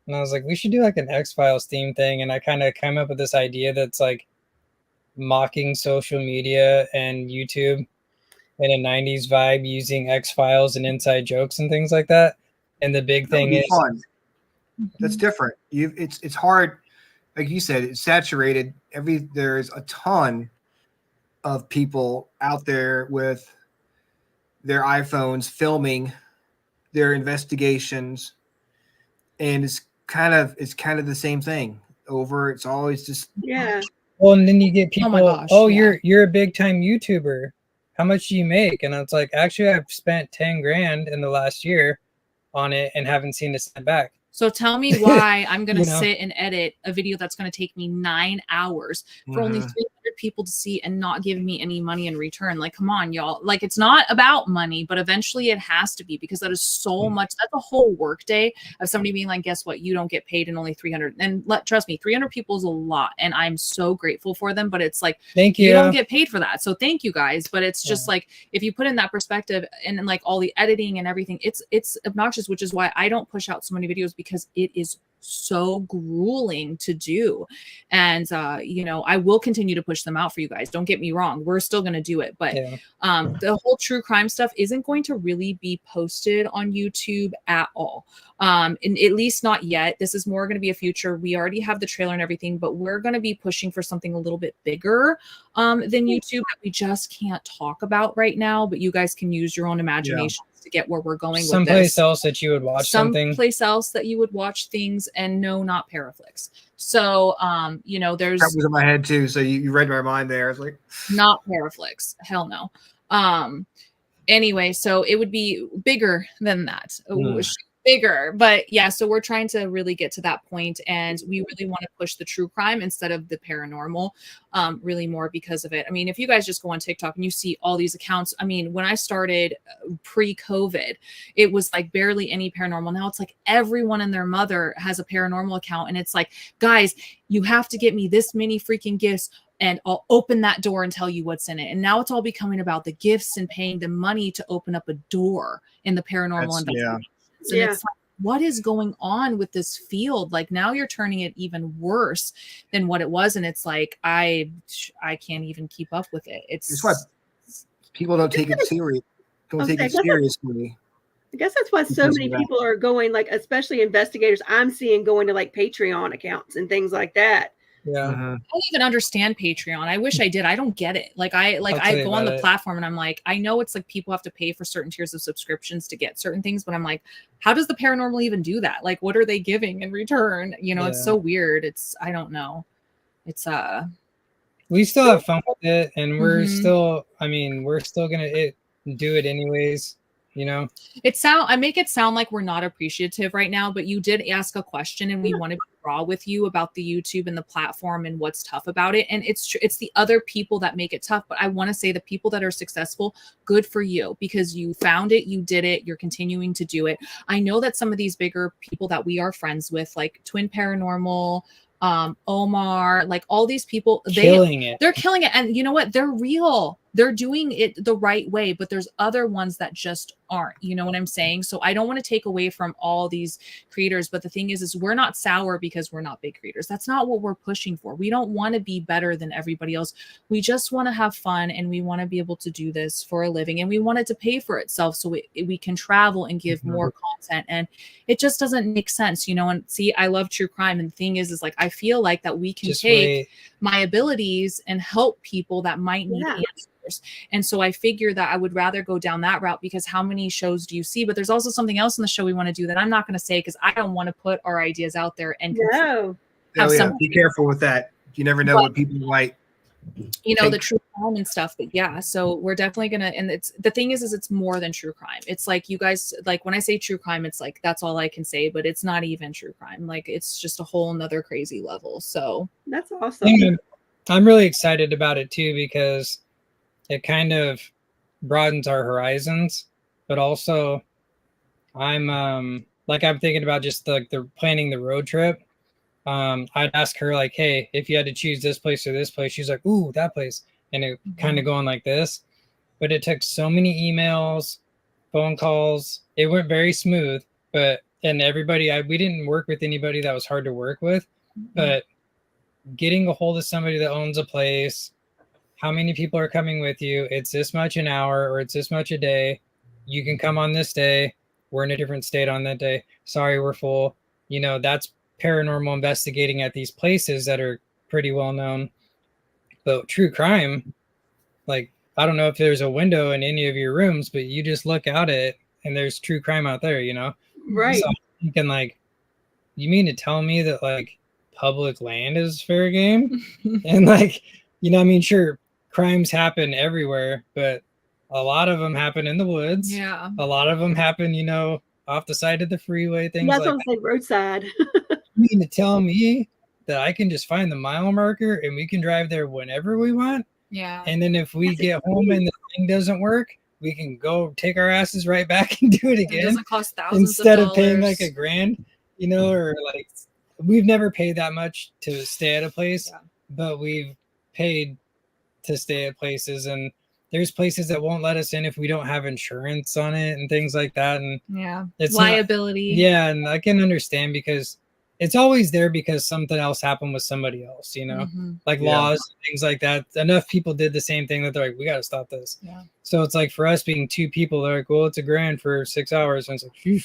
And I was like, we should do like an X-Files theme thing. And I kind of came up with this idea that's like mocking social media and YouTube in a 90s vibe, using X-Files and inside jokes and things like that. And the big thing is fun. That's different. It's hard, like you said, it's saturated. There's a ton of people out there with their iPhones filming their investigations, and it's kind of the same thing over. It's always just Well, and then you get people, my gosh, you're a big time YouTuber. How much do you make? And it's like, actually, I've spent 10 grand in the last year on it and haven't seen a cent back. So tell me why I'm going to sit and edit a video that's going to take me 9 hours for only $300 people to see and not give me any money in return. Like, come on, y'all. Like, it's not about money, but eventually it has to be, because that is so much. That's a whole work day of somebody being like, guess what? You don't get paid in only 300. And trust me, 300 people is a lot. And I'm so grateful for them. But it's like, Thank you. You don't get paid for that. So thank you guys. But it's just like, if you put in that perspective and like all the editing and everything, it's obnoxious, which is why I don't push out so many videos, because it is so grueling to do. And you know, I will continue to push them out for you guys, don't get me wrong, we're still going to do it, but the whole true crime stuff isn't going to really be posted on YouTube at all, and at least not yet. This is more going to be a future. We already have the trailer and everything, but we're going to be pushing for something a little bit bigger than YouTube that we just can't talk about right now, but you guys can use your own imagination to get where we're going. Someplace else that you would watch something. Someplace else that you would watch things, and no, not Paraflix. So, you know, there's that was in my head too. So you read my mind there. I was like, not Paraflix. Hell no. Anyway, so it would be bigger than that. Bigger, but yeah, so we're trying to really get to that point, and we really want to push the true crime instead of the paranormal, really more because of it. I mean, if you guys just go on TikTok and you see all these accounts, I mean, when I started pre-COVID, it was like barely any paranormal. Now it's like everyone and their mother has a paranormal account, and it's like, guys, you have to get me this many freaking gifts and I'll open that door and tell you what's in it. And now it's all becoming about the gifts and paying the money to open up a door in the paranormal investigation. And it's like, what is going on with this field? Like, now you're turning it even worse than what it was. And it's like, I can't even keep up with it. It's why people don't take it serious. Don't take it seriously. I guess that's why so many people are going, like, especially investigators I'm seeing going to like Patreon accounts and things like that. Yeah. I don't even understand Patreon. I wish I did. I don't get it. Like, I go on the platform and I'm like, I know it's like people have to pay for certain tiers of subscriptions to get certain things, but I'm like, how does the paranormal even do that? Like, what are they giving in return? You know, it's so weird. I don't know. It's we still have fun with it, and we're still, I mean, we're still gonna do it anyways. You know, I make it sound like we're not appreciative right now, but you did ask a question, and we want to be raw with you about the YouTube and the platform and what's tough about it. And it's the other people that make it tough. But I want to say the people that are successful, good for you, because you found it, you did it, you're continuing to do it. I know that some of these bigger people that we are friends with, like Twin Paranormal, Omar, like all these people, they're killing it. And you know what? They're real. They're doing it the right way, but there's other ones that just aren't, you know what I'm saying? So I don't want to take away from all these creators, but the thing is we're not sour because we're not big creators. That's not what we're pushing for. We don't want to be better than everybody else. We just want to have fun, and we want to be able to do this for a living, and we want it to pay for itself so we can travel and give more content. And it just doesn't make sense, you know? And see, I love true crime. And the thing is like, I feel like that we can take my abilities and help people that might need answers. And so I figure that I would rather go down that route, because how many shows do you see? But there's also something else in the show we want to do that I'm not going to say, because I don't want to put our ideas out there and be careful with that. You never know what people might, you know, the true crime and stuff. But yeah, so we're definitely gonna, and it's the thing is it's more than true crime. It's like, you guys, like when I say true crime, it's like that's all I can say, but it's not even true crime. Like, it's just a whole nother crazy level. So that's awesome. I'm really excited about it too, because it kind of broadens our horizons, but also I'm thinking about just like the planning the road trip. I'd ask her like, hey, if you had to choose this place or this place, she's like, ooh, that place. And it kind of going like this, but it took so many emails, phone calls. It went very smooth, and everybody, we didn't work with anybody that was hard to work with, but getting a hold of somebody that owns a place, how many people are coming with you? It's this much an hour, or it's this much a day. You can come on this day. We're in a different state on that day. Sorry, we're full. You know, that's paranormal investigating at these places that are pretty well known. But true crime, like, I don't know if there's a window in any of your rooms, but you just look out at it and there's true crime out there, you know? Right. So I'm thinking, like, you mean to tell me that, like, public land is fair game? And, like, you know, I mean, sure, crimes happen everywhere, but a lot of them happen in the woods. Yeah. A lot of them happen, you know, off the side of the freeway, things like that. Roadside. You mean to tell me that I can just find the mile marker and we can drive there whenever we want. Yeah. And then if we That's get home and the thing doesn't work, we can go take our asses right back and do it It again doesn't cost thousands instead of of paying like dollars. $1,000, you know, or like we've never paid that much to stay at a place, Yeah. but we've paid to stay at places, and there's places that won't let us in if we don't have insurance on it and things like that. And Yeah. it's Liability. yeah, and I can understand because it's always there because something else happened with somebody else, you know, Mhm. like Yeah. laws, things like that. Enough people did the same thing that they're like, we got to stop this. Yeah. So it's like for us being 2 people, they're like, well, it's $1,000 for 6 hours. And it's like, phew,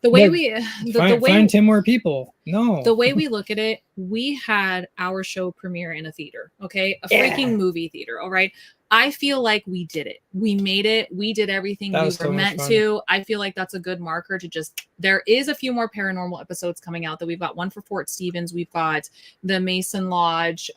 The way No, we the find, way find 10 more people. No. the way we look at it, we had our show premiere in a theater, okay? A Yeah. freaking movie theater, all right? I feel like we did it. We made it. We did everything That we was were so much meant fun. to. I feel like that's a good marker to just. There is a few more paranormal episodes coming out that we've got one for Fort Stevens. We've got the Mason Lodge.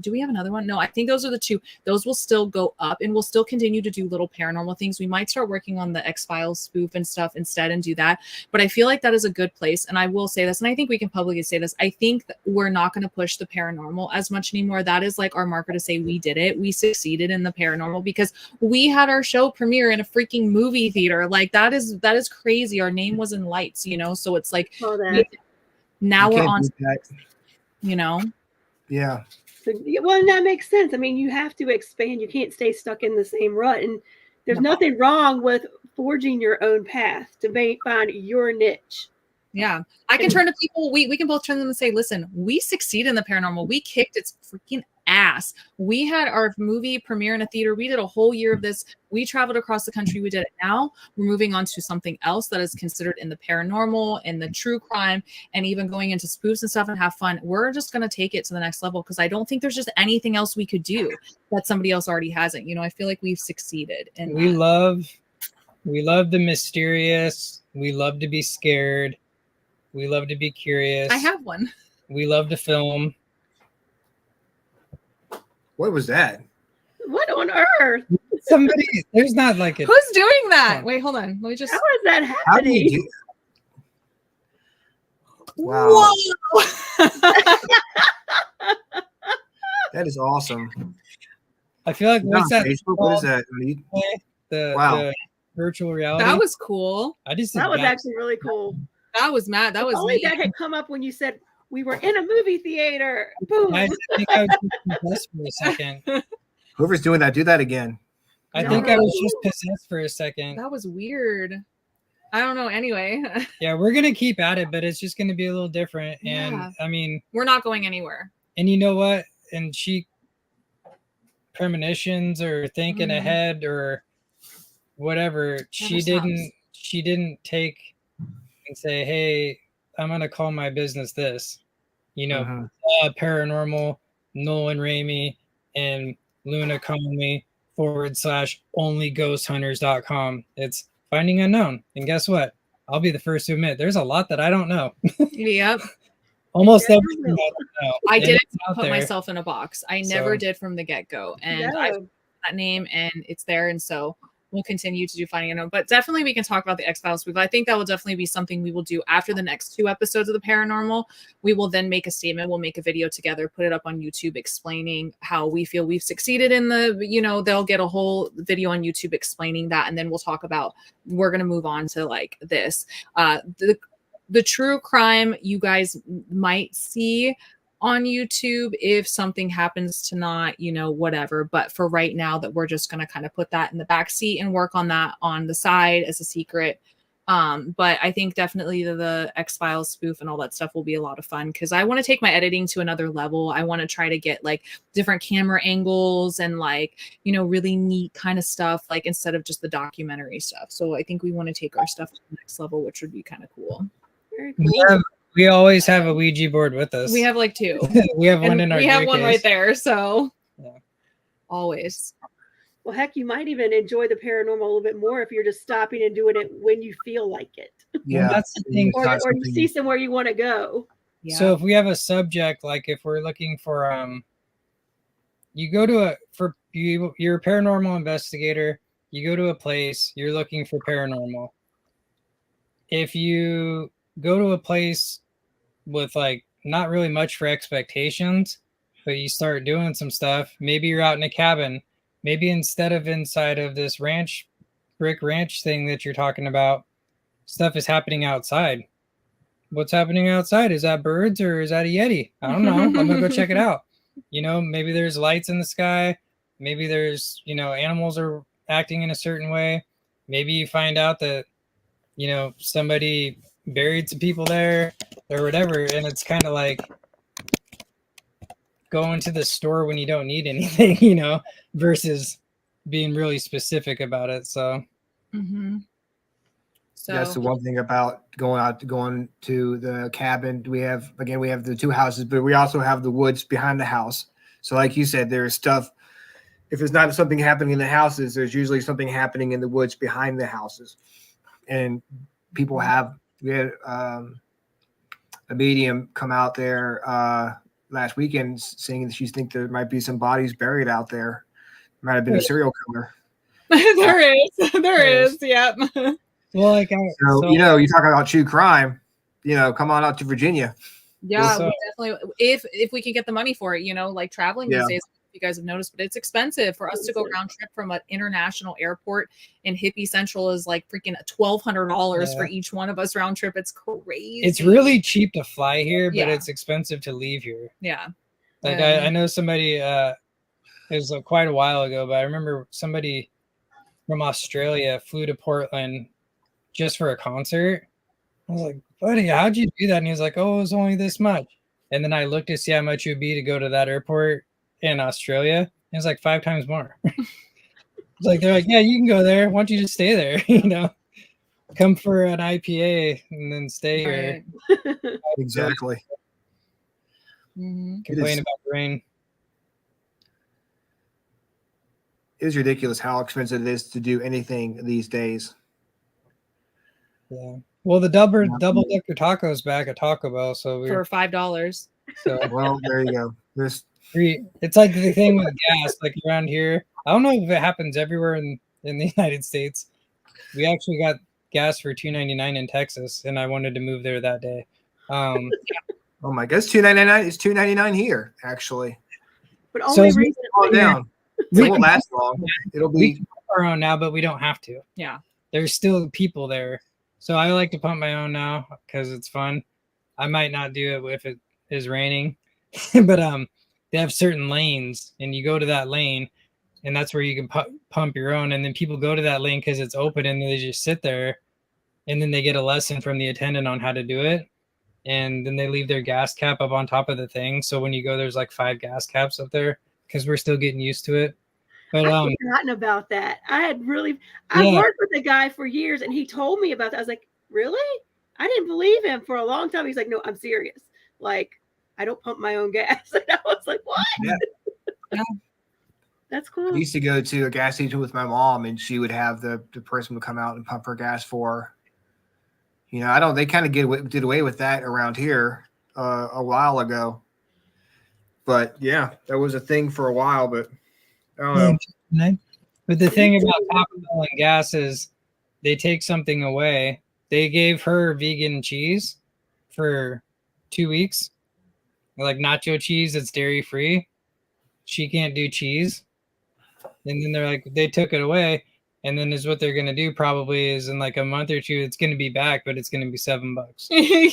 Do we have another one? No, I think those are the two. Those will still go up and we'll still continue to do little paranormal things. We might start working on the X-Files spoof and stuff instead and do that. But I feel like that is a good place. And I will say this, and I think we can publicly say this. I think that we're not going to push the paranormal as much anymore. That is like our marker to say we did it. We succeeded in the paranormal because we had our show premiere in a freaking movie theater. Like that is crazy. Our name was in lights, you know? So it's like All that. now You we're can't on, beat that. you know? Yeah. So, well, and that makes sense. I mean, you have to expand. You can't stay stuck in the same rut. And there's No. nothing wrong with forging your own path to find your niche. Yeah. I can turn to people, we can both turn to them and say, listen, we succeed in the paranormal. We kicked its freaking ass. We had our movie premiere in a theater. We did a whole year of this. We traveled across the country. We did it. Now we're moving on to something else that is considered in the paranormal and the true crime and even going into spoofs and stuff and have fun. We're just going to take it to the next level because I don't think there's just anything else we could do that somebody else already hasn't. You know, I feel like we've succeeded. And We love the mysterious. We love to be scared. We love to be curious. I have one. We love to film. What was that? What on earth? Somebody, there's not like a. Who's doing that? Fun. Wait, hold on. Let me just. How is that How do happening? you do? Wow, Whoa! that is awesome. I feel like Is that on what's that? Facebook? What is that? Wow. The virtual reality. That was cool. I just That did was that. actually really cool. That was mad. That If was only me. that had come up when you said we were in a movie theater. Boom. I think I was just possessed for a second. Whoever's doing that, do that again. I No. think I was just possessed for a second. That was weird. I don't know. Anyway, Yeah, we're gonna keep at it, but it's just gonna be a little different. And Yeah. I mean, we're not going anywhere. and you know what? And she premonitions or thinking Mhm. ahead or whatever. She stops. didn't take and say, "Hey, I'm gonna call my business this." You know, Mhm. paranormal Nolan Ramey and Luna Conley /onlyghosthunters.com. It's finding unknown. And guess what? I'll be the first to admit there's a lot that I don't know. Yep. Almost Yeah, everything I don't know. I And didn't it's out put there. myself in a box. I never So- did from the get go. And No. I've that name and it's there. And so we'll continue to do finding unknown. But definitely we can talk about the X-Files spoof. I think that will definitely be something we will do after the next 2 episodes of the paranormal. We will then make a statement. We'll make a video together, put it up on YouTube explaining how we feel we've succeeded in the, you know, they'll get a whole video on YouTube explaining that. And then we'll talk about, we're going to move on to like this. The true crime you guys might see on YouTube if something happens to not, you know, whatever. But for right now, that we're just going to kind of put that in the back seat and work on that on the side as a secret. But I think definitely the X-Files spoof and all that stuff will be a lot of fun because I want to take my editing to another level. I want to try to get like different camera angles and like, you know, really neat kind of stuff, like instead of just the documentary stuff. So I think we want to take our stuff to the next level, which would be kind of cool. Very cool. We always have a Ouija board with us. We have like 2. we have one And in our we have gear one case. right there. So Yeah. always. Well, heck, you might even enjoy the paranormal a little bit more if you're just stopping and doing it when you feel like it, Yeah. that's the thing. or Got or you something- see somewhere you want to go. Yeah. So if we have a subject, like if we're looking for you go to you're a paranormal investigator, you go to a place, you're looking for paranormal. If you go to a place with like not really much for expectations, but you start doing some stuff. Maybe you're out in a cabin. Maybe instead of inside of this brick ranch thing that you're talking about, stuff is happening outside. What's happening outside? Is that birds or is that a Yeti? I don't know. I'm going to go check it out. Maybe there's lights in the sky. Maybe there's, animals are acting in a certain way. Maybe you find out that, somebody buried some people there or whatever. And it's kind of like going to the store when you don't need anything, versus being really specific about it. So, So that's the one thing about going to the cabin. We have the two houses, but we also have the woods behind the house. So like you said, there's stuff. If there's not something happening in the houses, there's usually something happening in the woods behind the houses. And we had a medium come out there last weekend saying that she thinks there might be some bodies buried out there. Might have been a serial killer. there is. Yep. well, like, you talk about true crime, come on out to Virginia. Yeah, So- we definitely. If we can get the money for it, like traveling these days. You guys have noticed, but it's expensive for us to go round trip from an international airport in Hippie Central is like freaking $1,200 for each one of us round trip. It's crazy. It's really cheap to fly here, but Yeah. it's expensive to leave here. Yeah. Like I know somebody, it was quite a while ago, but I remember somebody from Australia flew to Portland just for a concert. I was like, buddy, how'd you do that? And he was like, oh, it was only this much. And then I looked to see how much it would be to go to that airport in Australia. It was like 5 times more. It's like, they're like, yeah, you can go there. Why don't you just stay there? Come for an IPA and then stay here. Right. Exactly. Mhm. Complain about the rain. It is ridiculous how expensive it is to do anything these days. Yeah. Well, the double decker tacos back at Taco Bell, so For $5. Well, there you go. it's like the thing with gas, like around here. I don't know if it happens everywhere in the United States. We actually got gas for $2.99 in Texas, and I wanted to move there that day. Oh my God, it's $2.99. It's $2.99 here, actually. But So only is it recently. Calm down. We It won't can- last long. It'll we be. can pump our own now, but we don't have to. Yeah. There's still people there, so I like to pump my own now because it's fun. I might not do it if it is raining, but they have certain lanes, and you go to that lane, and that's where you can pump your own. And then people go to that lane because it's open, and they just sit there, and then they get a lesson from the attendant on how to do it, and then they leave their gas cap up on top of the thing. So when you go, there's like 5 gas caps up there because we're still getting used to it. But I've forgotten about that. I Yeah. worked with a guy for years, and he told me about that. I was like, really? I didn't believe him for a long time. He's like, no, I'm serious. Like, I don't pump my own gas. And I was like, what? Yeah. That's I cool. used to go to a gas station with my mom, and she would have the person would come out and pump her gas for her. They kind of did away with that around here a while ago. But yeah, that was a thing for a while, but I don't know. But the thing about Taco Bell and gas is they take something away. They gave her vegan cheese for 2 weeks, like nacho cheese that's dairy free. She can't do cheese. And then they're like, they took it away. And then is what they're going to do probably is in like a month or two, it's going to be back, but it's going to be $7.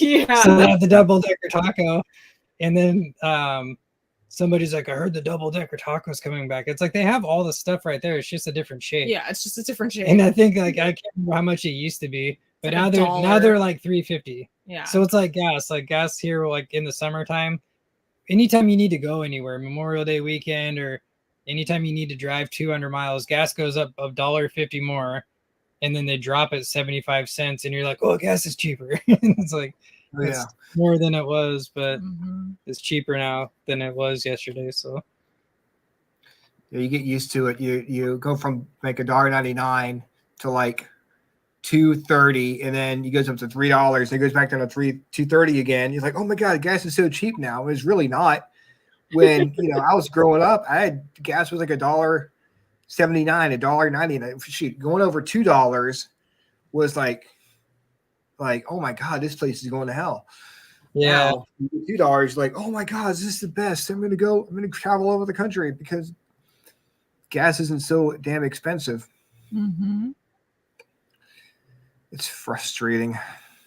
Yeah. So they have the double decker taco. And then somebody's like, I heard the double decker taco's coming back. It's like they have all the stuff right there. It's just a different shape. Yeah, it's just a different shape. And I think like I can't remember how much it used to be, but like now they're $1. like $3.50. Yeah. So it's like gas here, like in the summertime, anytime you need to go anywhere, Memorial Day weekend, or anytime you need to drive 200 miles, gas goes up $1.50 more, and then they drop it 75 cents, and you're like, oh, gas is cheaper. It's like, Oh, yeah. it's more than it was, but Mhm. it's cheaper now than it was yesterday. So Yeah, you get used to it. You go from like $1.99 to like $2.30, and then it goes up to $3. It goes back down to $2.30 again. You're like, oh my God, gas is so cheap now. It's really not. When I was growing up, gas was like $1.79, $1.90. Shoot, going over $2 was like, oh my God, this place is going to hell. Yeah. Now, $2, like, oh my God, this is the best. I'm going to travel over the country because gas isn't so damn expensive. Mm-hmm. It's frustrating.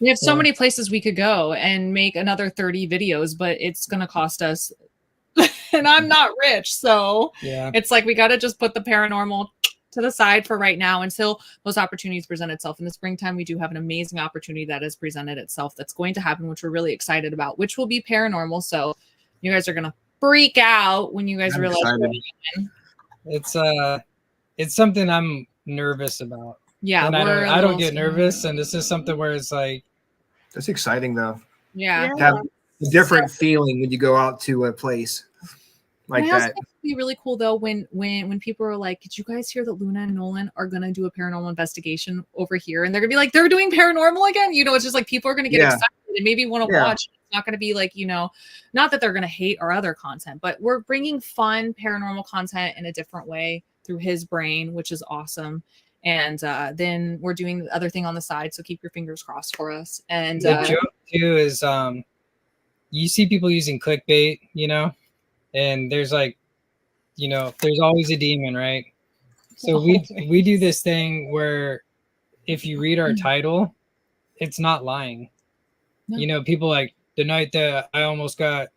We have so Yeah. many places we could go and make another 30 videos, but it's going to cost us. And I'm not rich. So Yeah. it's like we got to just put the paranormal to the side for right now until those opportunities present itself. In the springtime, we do have an amazing opportunity that has presented itself that's going to happen, which we're really excited about, which will be paranormal. So you guys are going to freak out when you guys I'm realize. excited. It's something I'm nervous about. Yeah, And we're a I don't little get scared. nervous, and this is something where it's like, That's exciting, though. Yeah. Have a different feeling when you go out to a place like And I also that. think it'd be really cool though when people are like, did you guys hear that Luna and Nolan are gonna do a paranormal investigation over here? And they're gonna be like, they're doing paranormal again. You know, it's just like people are gonna get excited and maybe want to watch. It's not gonna be like, you know, not that they're gonna hate our other content, but we're bringing fun paranormal content in a different way through his brain, which is awesome. And then we're doing the other thing on the side, so keep your fingers crossed for us. And the joke too is you see people using clickbait, you know, and there's like, you know, there's always a demon, right? So we do this thing where if you read our title, it's not lying. No. You know, people like the night that I almost got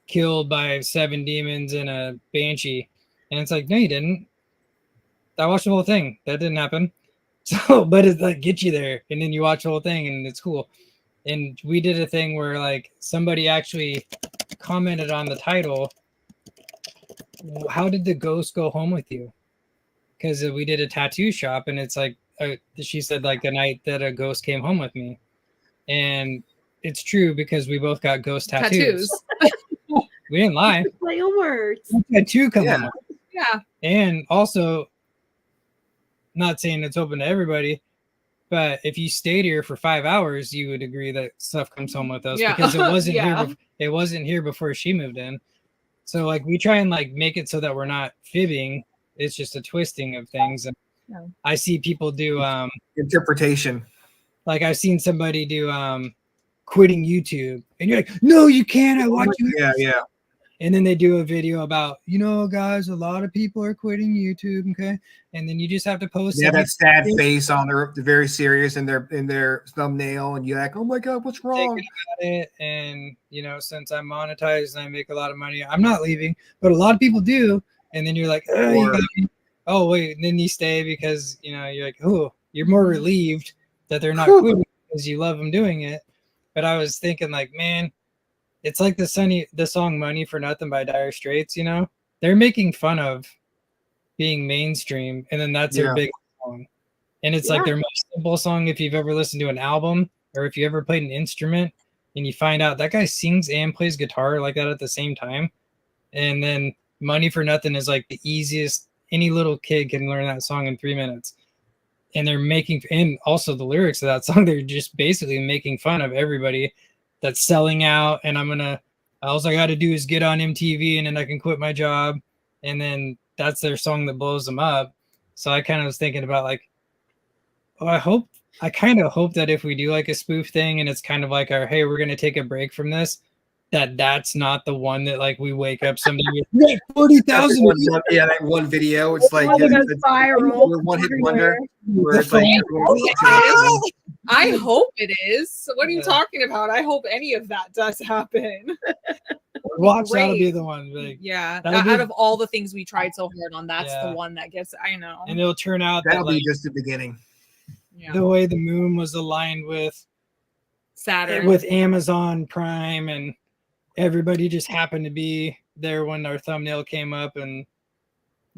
killed by 7 demons and a banshee, and it's like, no, you didn't. I watched the whole thing. That didn't happen. So, but it like get you there, and then you watch the whole thing, and it's cool. And we did a thing where like somebody actually commented on the title, how did the ghost go home with you? Because we did a tattoo shop, and it's like she said like the night that a ghost came home with me, and it's true because we both got ghost tattoos. We didn't lie. Play on words. Tattoo come home. Yeah. And also, not saying it's open to everybody, but if you stayed here for 5 hours, you would agree that stuff comes home with us because it wasn't here. It wasn't here before she moved in. So like we try and like make it so that we're not fibbing. It's just a twisting of things. And I see people do interpretation. Like I've seen somebody do quitting YouTube, and you're like, no, you can't. I watch you. Yeah. And then they do a video about, you know, guys, a lot of people are quitting YouTube, okay? And then you just have to post. Yeah, that sad face on their very serious in their thumbnail, and you're like, oh my God, what's wrong? About it, and you know, since I'm monetized and I make a lot of money, I'm not leaving, but a lot of people do. And then you're like, oh wait, and then you stay because you know you're like, oh, you're more relieved that they're not quitting because you love them doing it. But I was thinking, like, man. It's like the song "Money for Nothing" by Dire Straits. You know, they're making fun of being mainstream, and then that's their big song. And it's like their most simple song. If you've ever listened to an album, or if you ever played an instrument, and you find out that guy sings and plays guitar like that at the same time, and then "Money for Nothing" is like the easiest. Any little kid can learn that song in 3 minutes. And they're making, and also the lyrics of that song, they're just basically making fun of everybody that's selling out, and all I got to do is get on MTV and then I can quit my job. And then that's their song that blows them up. So I kind of was thinking about like, I kind of hope that if we do like a spoof thing and it's kind of like hey, we're going to take a break from this, that's not the one that like we wake up someday with 40,000. Yeah, that one video. It's like it's viral. One hit wonder. Where it's like, I hope it is. So what are you talking about? I hope any of that does happen. Watch, that'll be the one. Like, out of all the things we tried so hard on, that's the one that gets. I know, and it'll turn out that'll be just the beginning. Yeah. The way the moon was aligned with Saturn, with Amazon Prime, and everybody just happened to be there when our thumbnail came up, and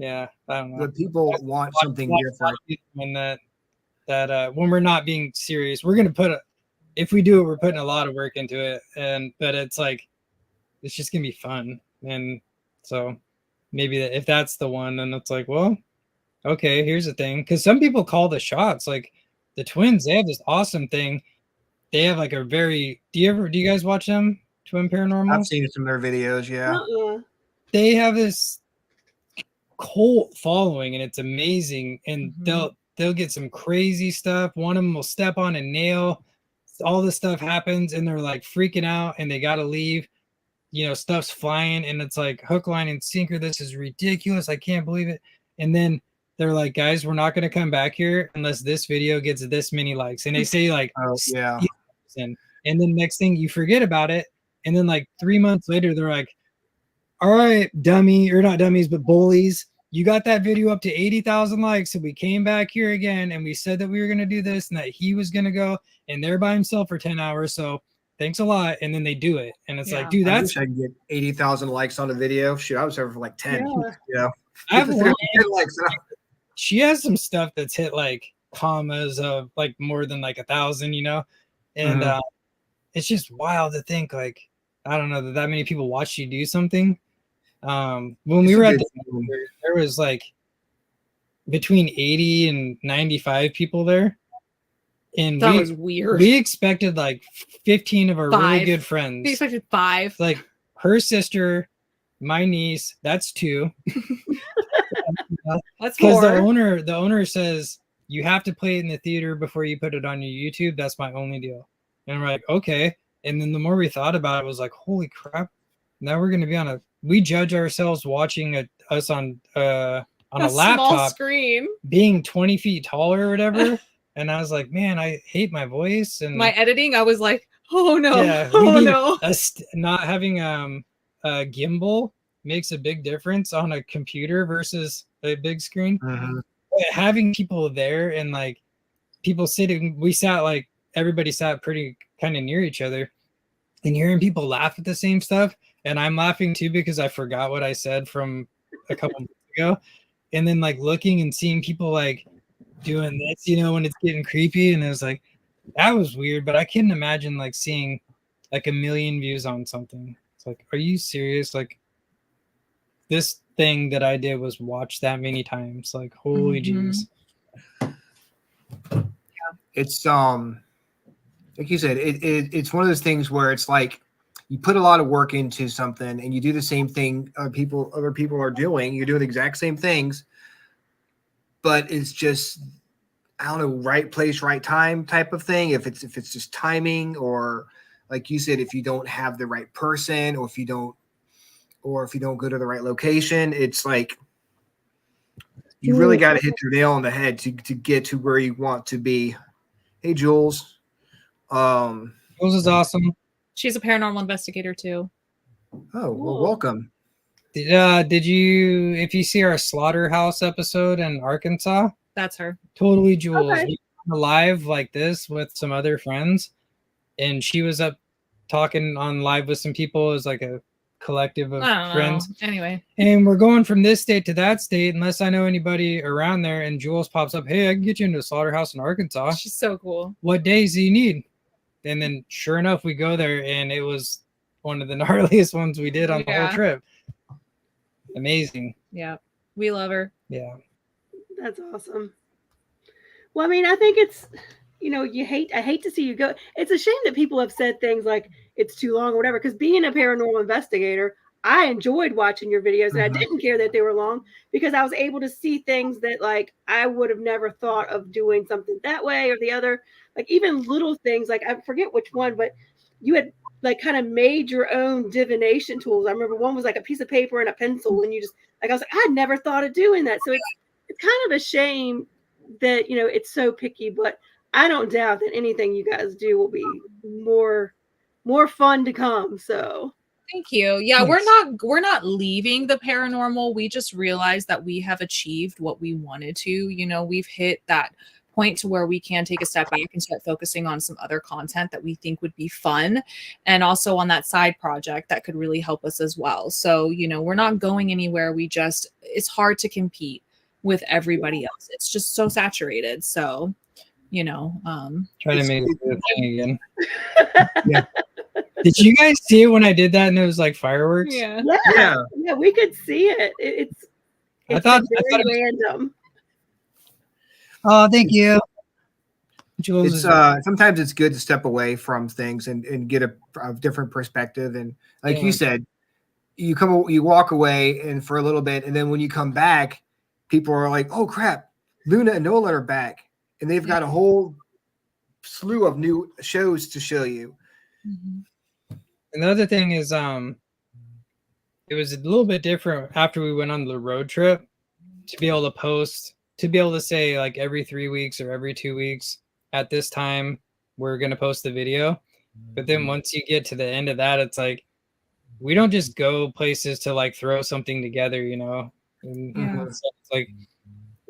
I don't know. The people want something different. When that when we're not being serious, we're gonna if we do it, we're putting a lot of work into it, but it's like it's just gonna be fun. And so maybe if that's the one, then it's like, well, okay, here's the thing, because some people call the shots. Like the twins, they have this awesome thing. They have like a very do you guys watch them? Twin Paranormal? I've seen some of their videos, They have this cult following, and it's amazing. And they'll get some crazy stuff. One of them will step on a nail. all this stuff happens and they're like freaking out and they got to leave. You know, stuff's flying and it's like hook, line, and sinker. This is ridiculous. I can't believe it. And then they're like, guys, we're not going to come back here unless this video gets this many likes. And they say like, Oh, yeah. and then next thing you forget about it. And then like 3 months later, they're like, all right, dummy, or not dummies, but bullies. You got that video up to 80,000 likes. So we came back here again and we said that we were going to do this and that he was going to go and there by himself for 10 hours. So thanks a lot. And then they do it. And it's like, dude, I wish I could get 80,000 likes on a video. Shoot, I was over for like 10. Yeah. You know, I have one, 10 likes. she has some stuff that's hit like commas of like more than like 1,000, you know? And it's just wild to think like, I don't know that many people watch you do something. When we were at there was like between 80 and 95 people there. And That was weird. We expected like 15 of our 5. really good friends. We expected 5. Like her sister, my niece, that's 2. That's Because more. the owner says you have to play it in the theater before you put it on your YouTube. That's my only deal. And we're like, okay. And then the more we thought about it, was like, holy crap! Now we're going to be we judge ourselves watching us on a small laptop screen. being 20 feet taller or whatever. And I was like, man, I hate my voice and My editing. I was like, oh no, yeah, oh no. not having a gimbal makes a big difference on a computer versus a big screen. But having people there and like people sitting, everybody sat pretty kind of near each other, and hearing people laugh at the same stuff, and I'm laughing too because I forgot what I said from a couple months ago, and then like looking and seeing people like doing this, you know, when it's getting creepy, and it was like that was weird. But I couldn't imagine like seeing like 1 million views on something. It's like, are you serious? Like this thing that I did was watched that many times. Like holy jeez. It's like you said, it's one of those things where it's like you put a lot of work into something and you do the same thing other people are doing. You're doing the exact same things, but it's just, I don't know, right place, right time type of thing. If it's just timing, or like you said, if you don't have the right person, or if you don't go to the right location, it's like you really got to hit your nail on the head to get to where you want to be. Hey, Jules. Jules is awesome. She's a paranormal investigator too. Oh, well, welcome. Did you, if you see our slaughterhouse episode in Arkansas, That's her. totally Jules. Okay. We were live like this with some other friends, and she was up talking on live with some people as like a collective of I don't friends. know. Anyway, And we're going from this state to that state, unless I know anybody around there. And Jules pops up, hey, I can get you into a slaughterhouse in Arkansas. she's so cool. What days do you need? And then sure enough, we go there, and it was one of the gnarliest ones we did on the whole trip. Amazing. Yeah, we love her. Yeah. That's awesome. Well, I mean, I think it's, you know, I hate to see you go. It's a shame that people have said things like it's too long or whatever, because being a paranormal investigator, I enjoyed watching your videos, and I didn't care that they were long because I was able to see things that like I would have never thought of doing something that way or the other. Like even little things, like I forget which one, but you had like kind of made your own divination tools. I remember one was like a piece of paper and a pencil, and you just like, I was like, I never thought of doing that. So it's kind of a shame that, you know, it's so picky, but I don't doubt that anything you guys do will be more fun to come. So Thank you. Yeah, Thanks. we're not leaving the paranormal. We just realized that we have achieved what we wanted to. You know, we've hit that point to where we can take a step back and start focusing on some other content that we think would be fun, and also on that side project that could really help us as well. So, you know, we're not going anywhere. It's hard to compete with everybody else. It's just so saturated. So, you know, Try to make it a thing again. Yeah. Did you guys see it when I did that and it was like fireworks? yeah. yeah, we could see it. It's I thought very it was, random. oh, thank you. Jules It's is sometimes it's good to step away from things and get a different perspective. And like Yeah. you said, you walk away and for a little bit, and then when you come back, people are like, oh crap, Luna and Nolan are back, and they've got a whole slew of new shows to show you. Another thing is, it was a little bit different after we went on the road trip to be able to post, to be able to say like every 3 weeks or every 2 weeks at this time, we're going to post the video. But then once you get to the end of that, it's like, we don't just go places to like throw something together, you know? And Yeah. it's like,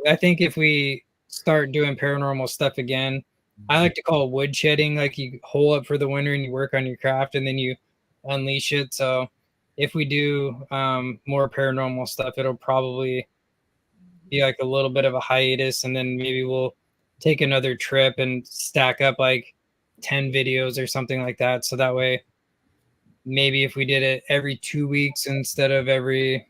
I think if we start doing paranormal stuff again, I like to call it woodshedding. Like you hole up for the winter and you work on your craft and then you unleash it. So if we do more paranormal stuff, it'll probably be like a little bit of a hiatus, and then maybe we'll take another trip and stack up like 10 videos or something like that. So that way, maybe if we did it every 2 weeks instead of every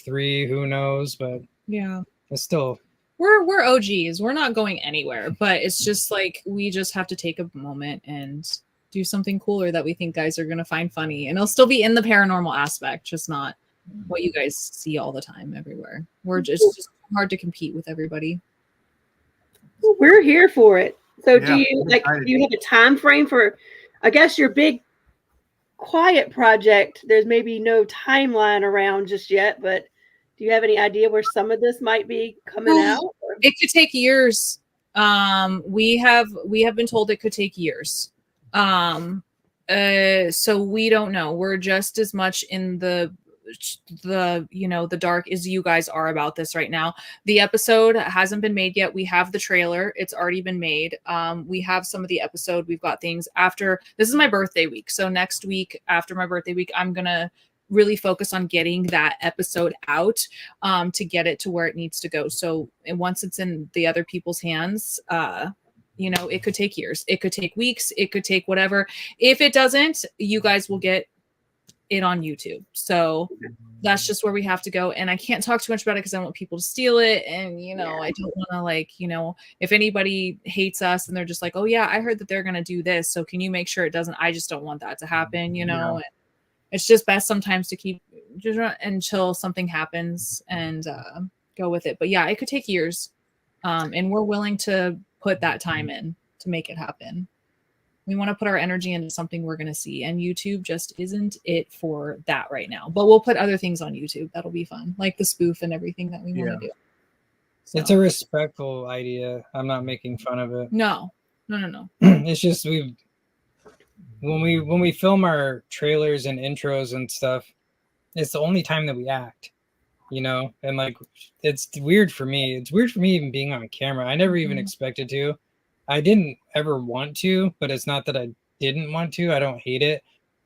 3, who knows? But Yeah. it's still, We're OGs. We're not going anywhere, but it's just like we just have to take a moment and do something cooler that we think guys are gonna find funny, and it'll still be in the paranormal aspect, just not what you guys see all the time everywhere. We're just hard to compete with everybody. We're here for it. So Yeah, do you like? Do you have a time frame for? I guess your big quiet project. There's maybe no timeline around just yet, but do you have any idea where some of this might be coming out? Or? It could take years. We have been told it could take years. So we don't know. We're just as much in the the dark as you guys are about this right now. The episode hasn't been made yet. We have the trailer. It's already been made. We have some of the episode. We've got things after. This is my birthday week. So next week after my birthday week, I'm going to really focus on getting that episode out to get it to where it needs to go. So and once it's in the other people's hands, it could take years. It could take weeks. It could take whatever. If it doesn't, you guys will get it on YouTube. So that's just where we have to go. And I can't talk too much about it because I want people to steal it. And, I don't want to if anybody hates us and they're just like, oh yeah, I heard that they're going to do this. So can you make sure it doesn't? I just don't want that to happen, Yeah. And it's just best sometimes to keep just until something happens and go with it. But yeah, it could take years. And we're willing to put that time in to make it happen. We want to put our energy into something we're going to see, and YouTube just isn't it for that right now. But we'll put other things on YouTube. That'll be fun, like the spoof and everything that we want to do. So. It's a respectful idea. I'm not making fun of it. No. It's just when we film our trailers and intros and stuff, it's the only time that we act, and like it's weird for me. It's weird for me even being on camera. I never even expected to. I didn't ever want to, but it's not that I didn't want to. I don't hate it.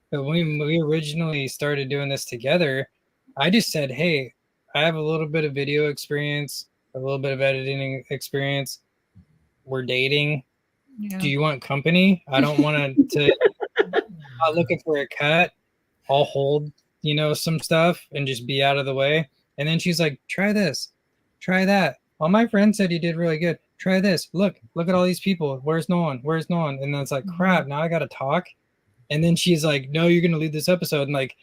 But when we originally started doing this together, I just said, hey, I have a little bit of video experience, a little bit of editing experience. We're dating. Yeah. Do you want company? I don't want to I'm looking for a cut. I'll hold, some stuff and just be out of the way. And then she's like, try this, try that. All my friends said you did really good. Try this. Look at all these people. Where's Nolan? And then it's like, crap, now I got to talk. And then she's like, no, you're going to lead this episode, and like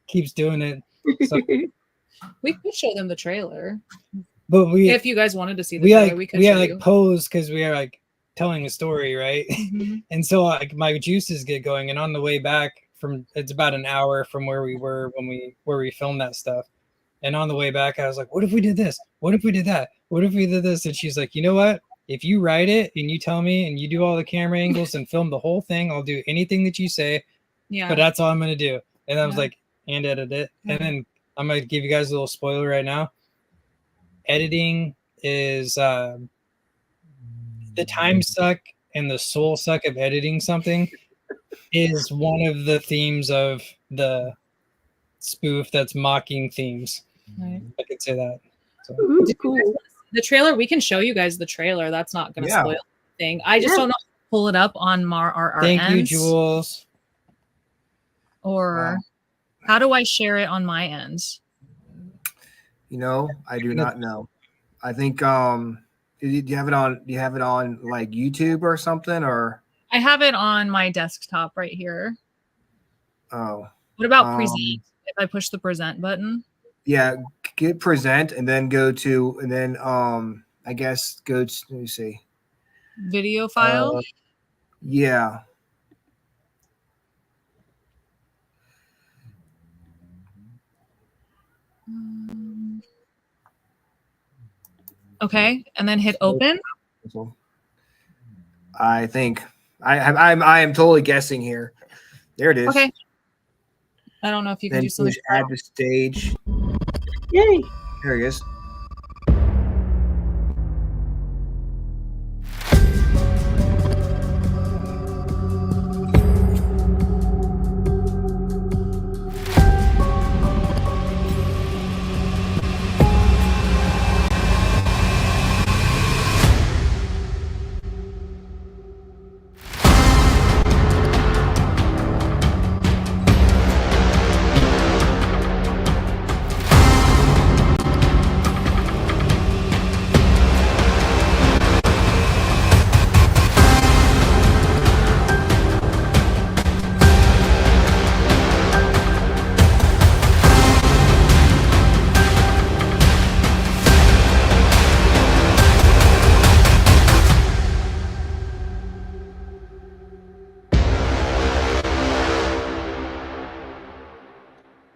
keeps doing it. So, we could show them the trailer. But if you guys wanted to see the trailer, we could show you. Pose because we are like telling a story, right? Mm-hmm. And so like my juices get going, and on the way back it's about an hour from where we were where we filmed that stuff. And on the way back, I was like, what if we did this? What if we did that? What if we did this? And she's like, you know what? If you write it and you tell me and you do all the camera angles and film the whole thing, I'll do anything that you say. Yeah. But that's all I'm going to do. And I was like, and edit it. Mm-hmm. And then I'm going to give you guys a little spoiler right now. Editing is the time suck and the soul suck of editing something is one of the themes of the spoof that's mocking themes. Right. I could say that. So. Ooh, cool. The trailer, we can show you guys the trailer. That's not going to spoil anything. I just don't know how to pull it up on our Thank ends. you, Jules. Or how do I share it on my end? I do not know. I think do you have it on like YouTube or something, or? I have it on my desktop right here. Oh. What about present? If I push the present button? Yeah, get present and then go to I guess go to, let me see. Video file? Yeah. Okay, and then hit open. I think I am totally guessing here. There it is. Okay. I don't know if you can Then do something. push add to stage. Yay. There he is.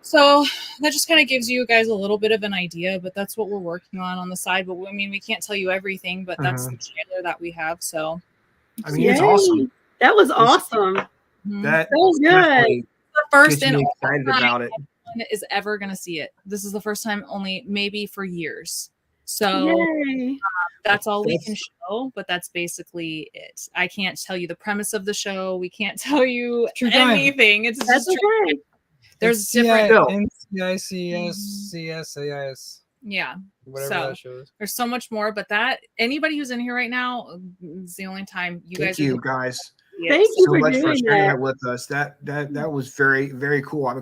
So that just kind of gives you guys a little bit of an idea, but that's what we're working on the side. But I mean, we can't tell you everything, but that's the trailer that we have. So I mean, it's awesome. That was awesome. That was good. definitely The first gets and me only excited time about it. anyone is ever going to see it. This is the first time, only maybe for years. So Yay. that's all we can show, but that's basically it. I can't tell you the premise of the show. We can't tell you anything. It's That's just okay. there's different. CIS. Yeah. Whatever So that shows. there's so much more, but that anybody who's in here right now, it's the only time you Thank guys. you guys. Thank you so for much for doing sharing that. that with us. That was very, very cool.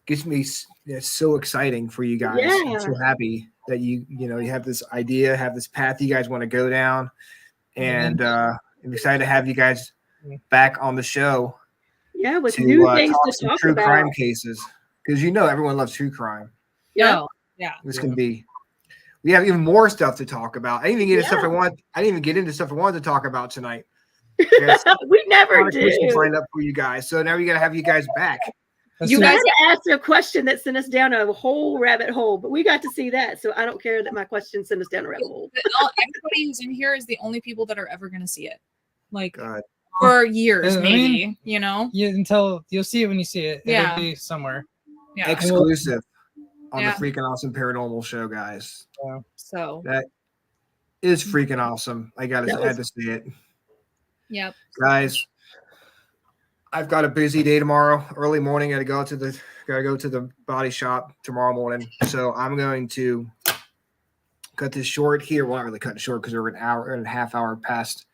Gets me it's so exciting for you guys. I'm Yeah. so happy that you have this idea, have this path you guys want to go down, and I'm excited to have you guys back on the show. Yeah, with new things talk to some talk true about. crime cases, because everyone loves true crime. Yeah. Yeah. This can be. We have even more stuff to talk about. I didn't even get into stuff I want. I didn't even get into stuff I wanted to talk about tonight. We never do. Lined up for you guys, so now we got to have you guys back. You guys asked a question that sent us down a whole rabbit hole, but we got to see that. So I don't care that my question sent us down a rabbit hole. Everybody who's in here is the only people that are ever going to see it. Like God. for years, I maybe, mean, Yeah, you'll see it when you see it. Yeah. It'll be somewhere. Yeah. Exclusive on Yeah. the Freakin Awesome Paranormal Show, guys. Yeah. So that is freaking awesome. I had to say it. Yep. Guys, I've got a busy day tomorrow. Early morning, gotta go to the body shop tomorrow morning. So I'm going to cut this short here. Well, not really cut it short because we're an hour and a half hour past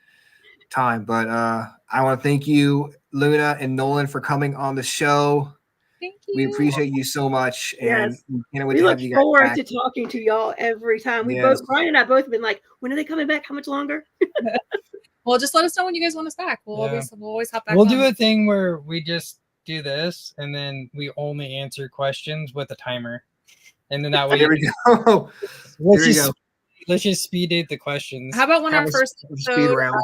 time. But I want to thank you, Luna and Nolan, for coming on the show. Thank you. We appreciate you so much, and we can't wait We to look have you guys forward back. to talking to y'all every time. Yes. Brian and I both been like, when are they coming back? How much longer? Well, just let us know when you guys want us back. We'll always hop back. We'll do a thing where we just do this, and then we only answer questions with a timer, and then that way. There we go. Let's just speed date the questions. How about when Have our a first speed episode, round.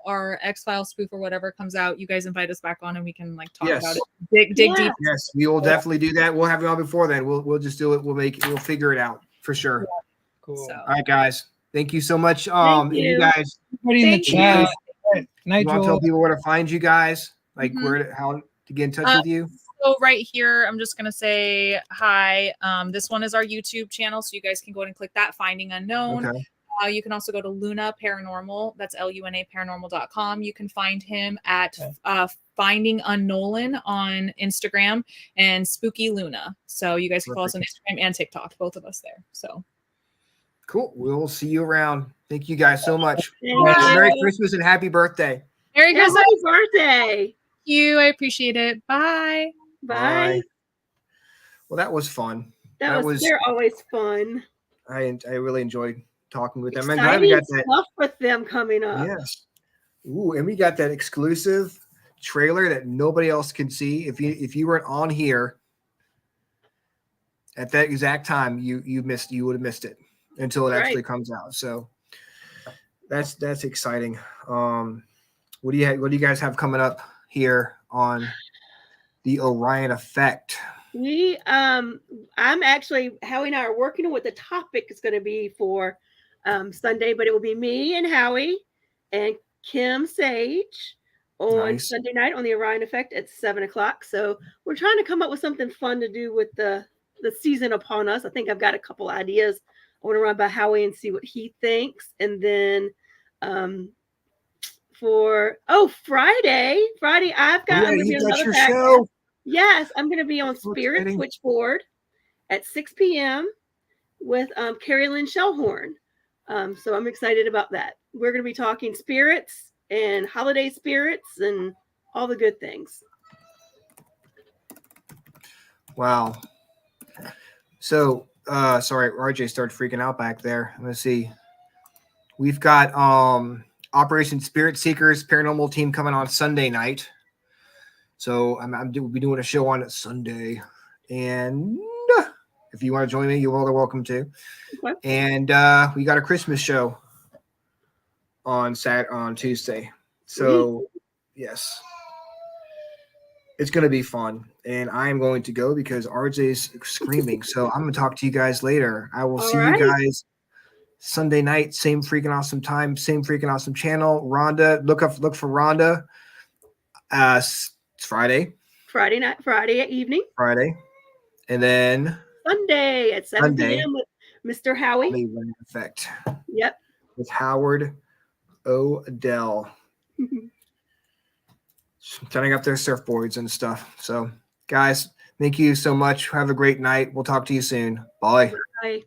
our X-File spoof or whatever comes out, you guys invite us back on and we can talk Yes. about it. Dig deep. Yes, we will definitely do that. We'll have you on before then. We'll just do it. We'll figure it out for sure. Cool. So. All right, guys. Thank you so much. Thank You you. guys, Everybody in the Thank you. chat. you want to tell people where to find you guys? Like how to get in touch with you? So right here, I'm just gonna say hi. This one is our YouTube channel, so you guys can go ahead and click that. Finding Unknown. Okay. You can also go to Luna Paranormal. That's LUNA paranormal.com. You can find him at Finding Unnolan on Instagram and Spooky Luna. So you guys can follow us on Instagram and TikTok, both of us there. So cool. We'll see you around. Thank you guys so much. Bye. Merry Christmas and happy birthday. Merry Christmas. Happy birthday. Thank you. I appreciate it. Bye. Bye. Well, that was fun. They're always fun. I really enjoyed talking with them. I'm glad we Exciting got that stuff with them coming up. Yes. Ooh, and we got that exclusive trailer that nobody else can see. If you weren't on here at that exact time, you would have missed it until it actually comes out. So that's exciting. What do you guys have coming up here on the Orion Effect? I'm actually, Howie and I are working on what the topic is going to be for Sunday, but it will be me and Howie and Kim Sage on Sunday night on the Orion Effect at 7:00. So we're trying to come up with something fun to do with the season upon us. I think I've got a couple ideas. I want to run by Howie and see what he thinks. And then Friday, I've got I'm gonna be on another show. Yes, I'm going to be on Spirit Switchboard at 6 p.m. with Carrie Lynn Shellhorn. So I'm excited about that. We're going to be talking spirits and holiday spirits and all the good things. Wow. So, sorry, RJ started freaking out back there. Let's see. We've got Operation Spirit Seekers Paranormal Team coming on Sunday night. So we'll be doing a show on Sunday, and if you want to join me, you're more than welcome to. Okay. And we got a Christmas show on Tuesday. So yes, it's going to be fun, and I am going to go because RJ's screaming. So I'm going to talk to you guys later. I will see you guys Sunday night, same freaking awesome time, same freaking awesome channel. Rhonda, look for Rhonda. It's Friday evening. Friday. And then Sunday at 7 p.m. with Mr. Howie. Effect. Yep. With Howard Odell. Setting up their surfboards and stuff. So, guys, thank you so much. Have a great night. We'll talk to you soon. Bye. Bye.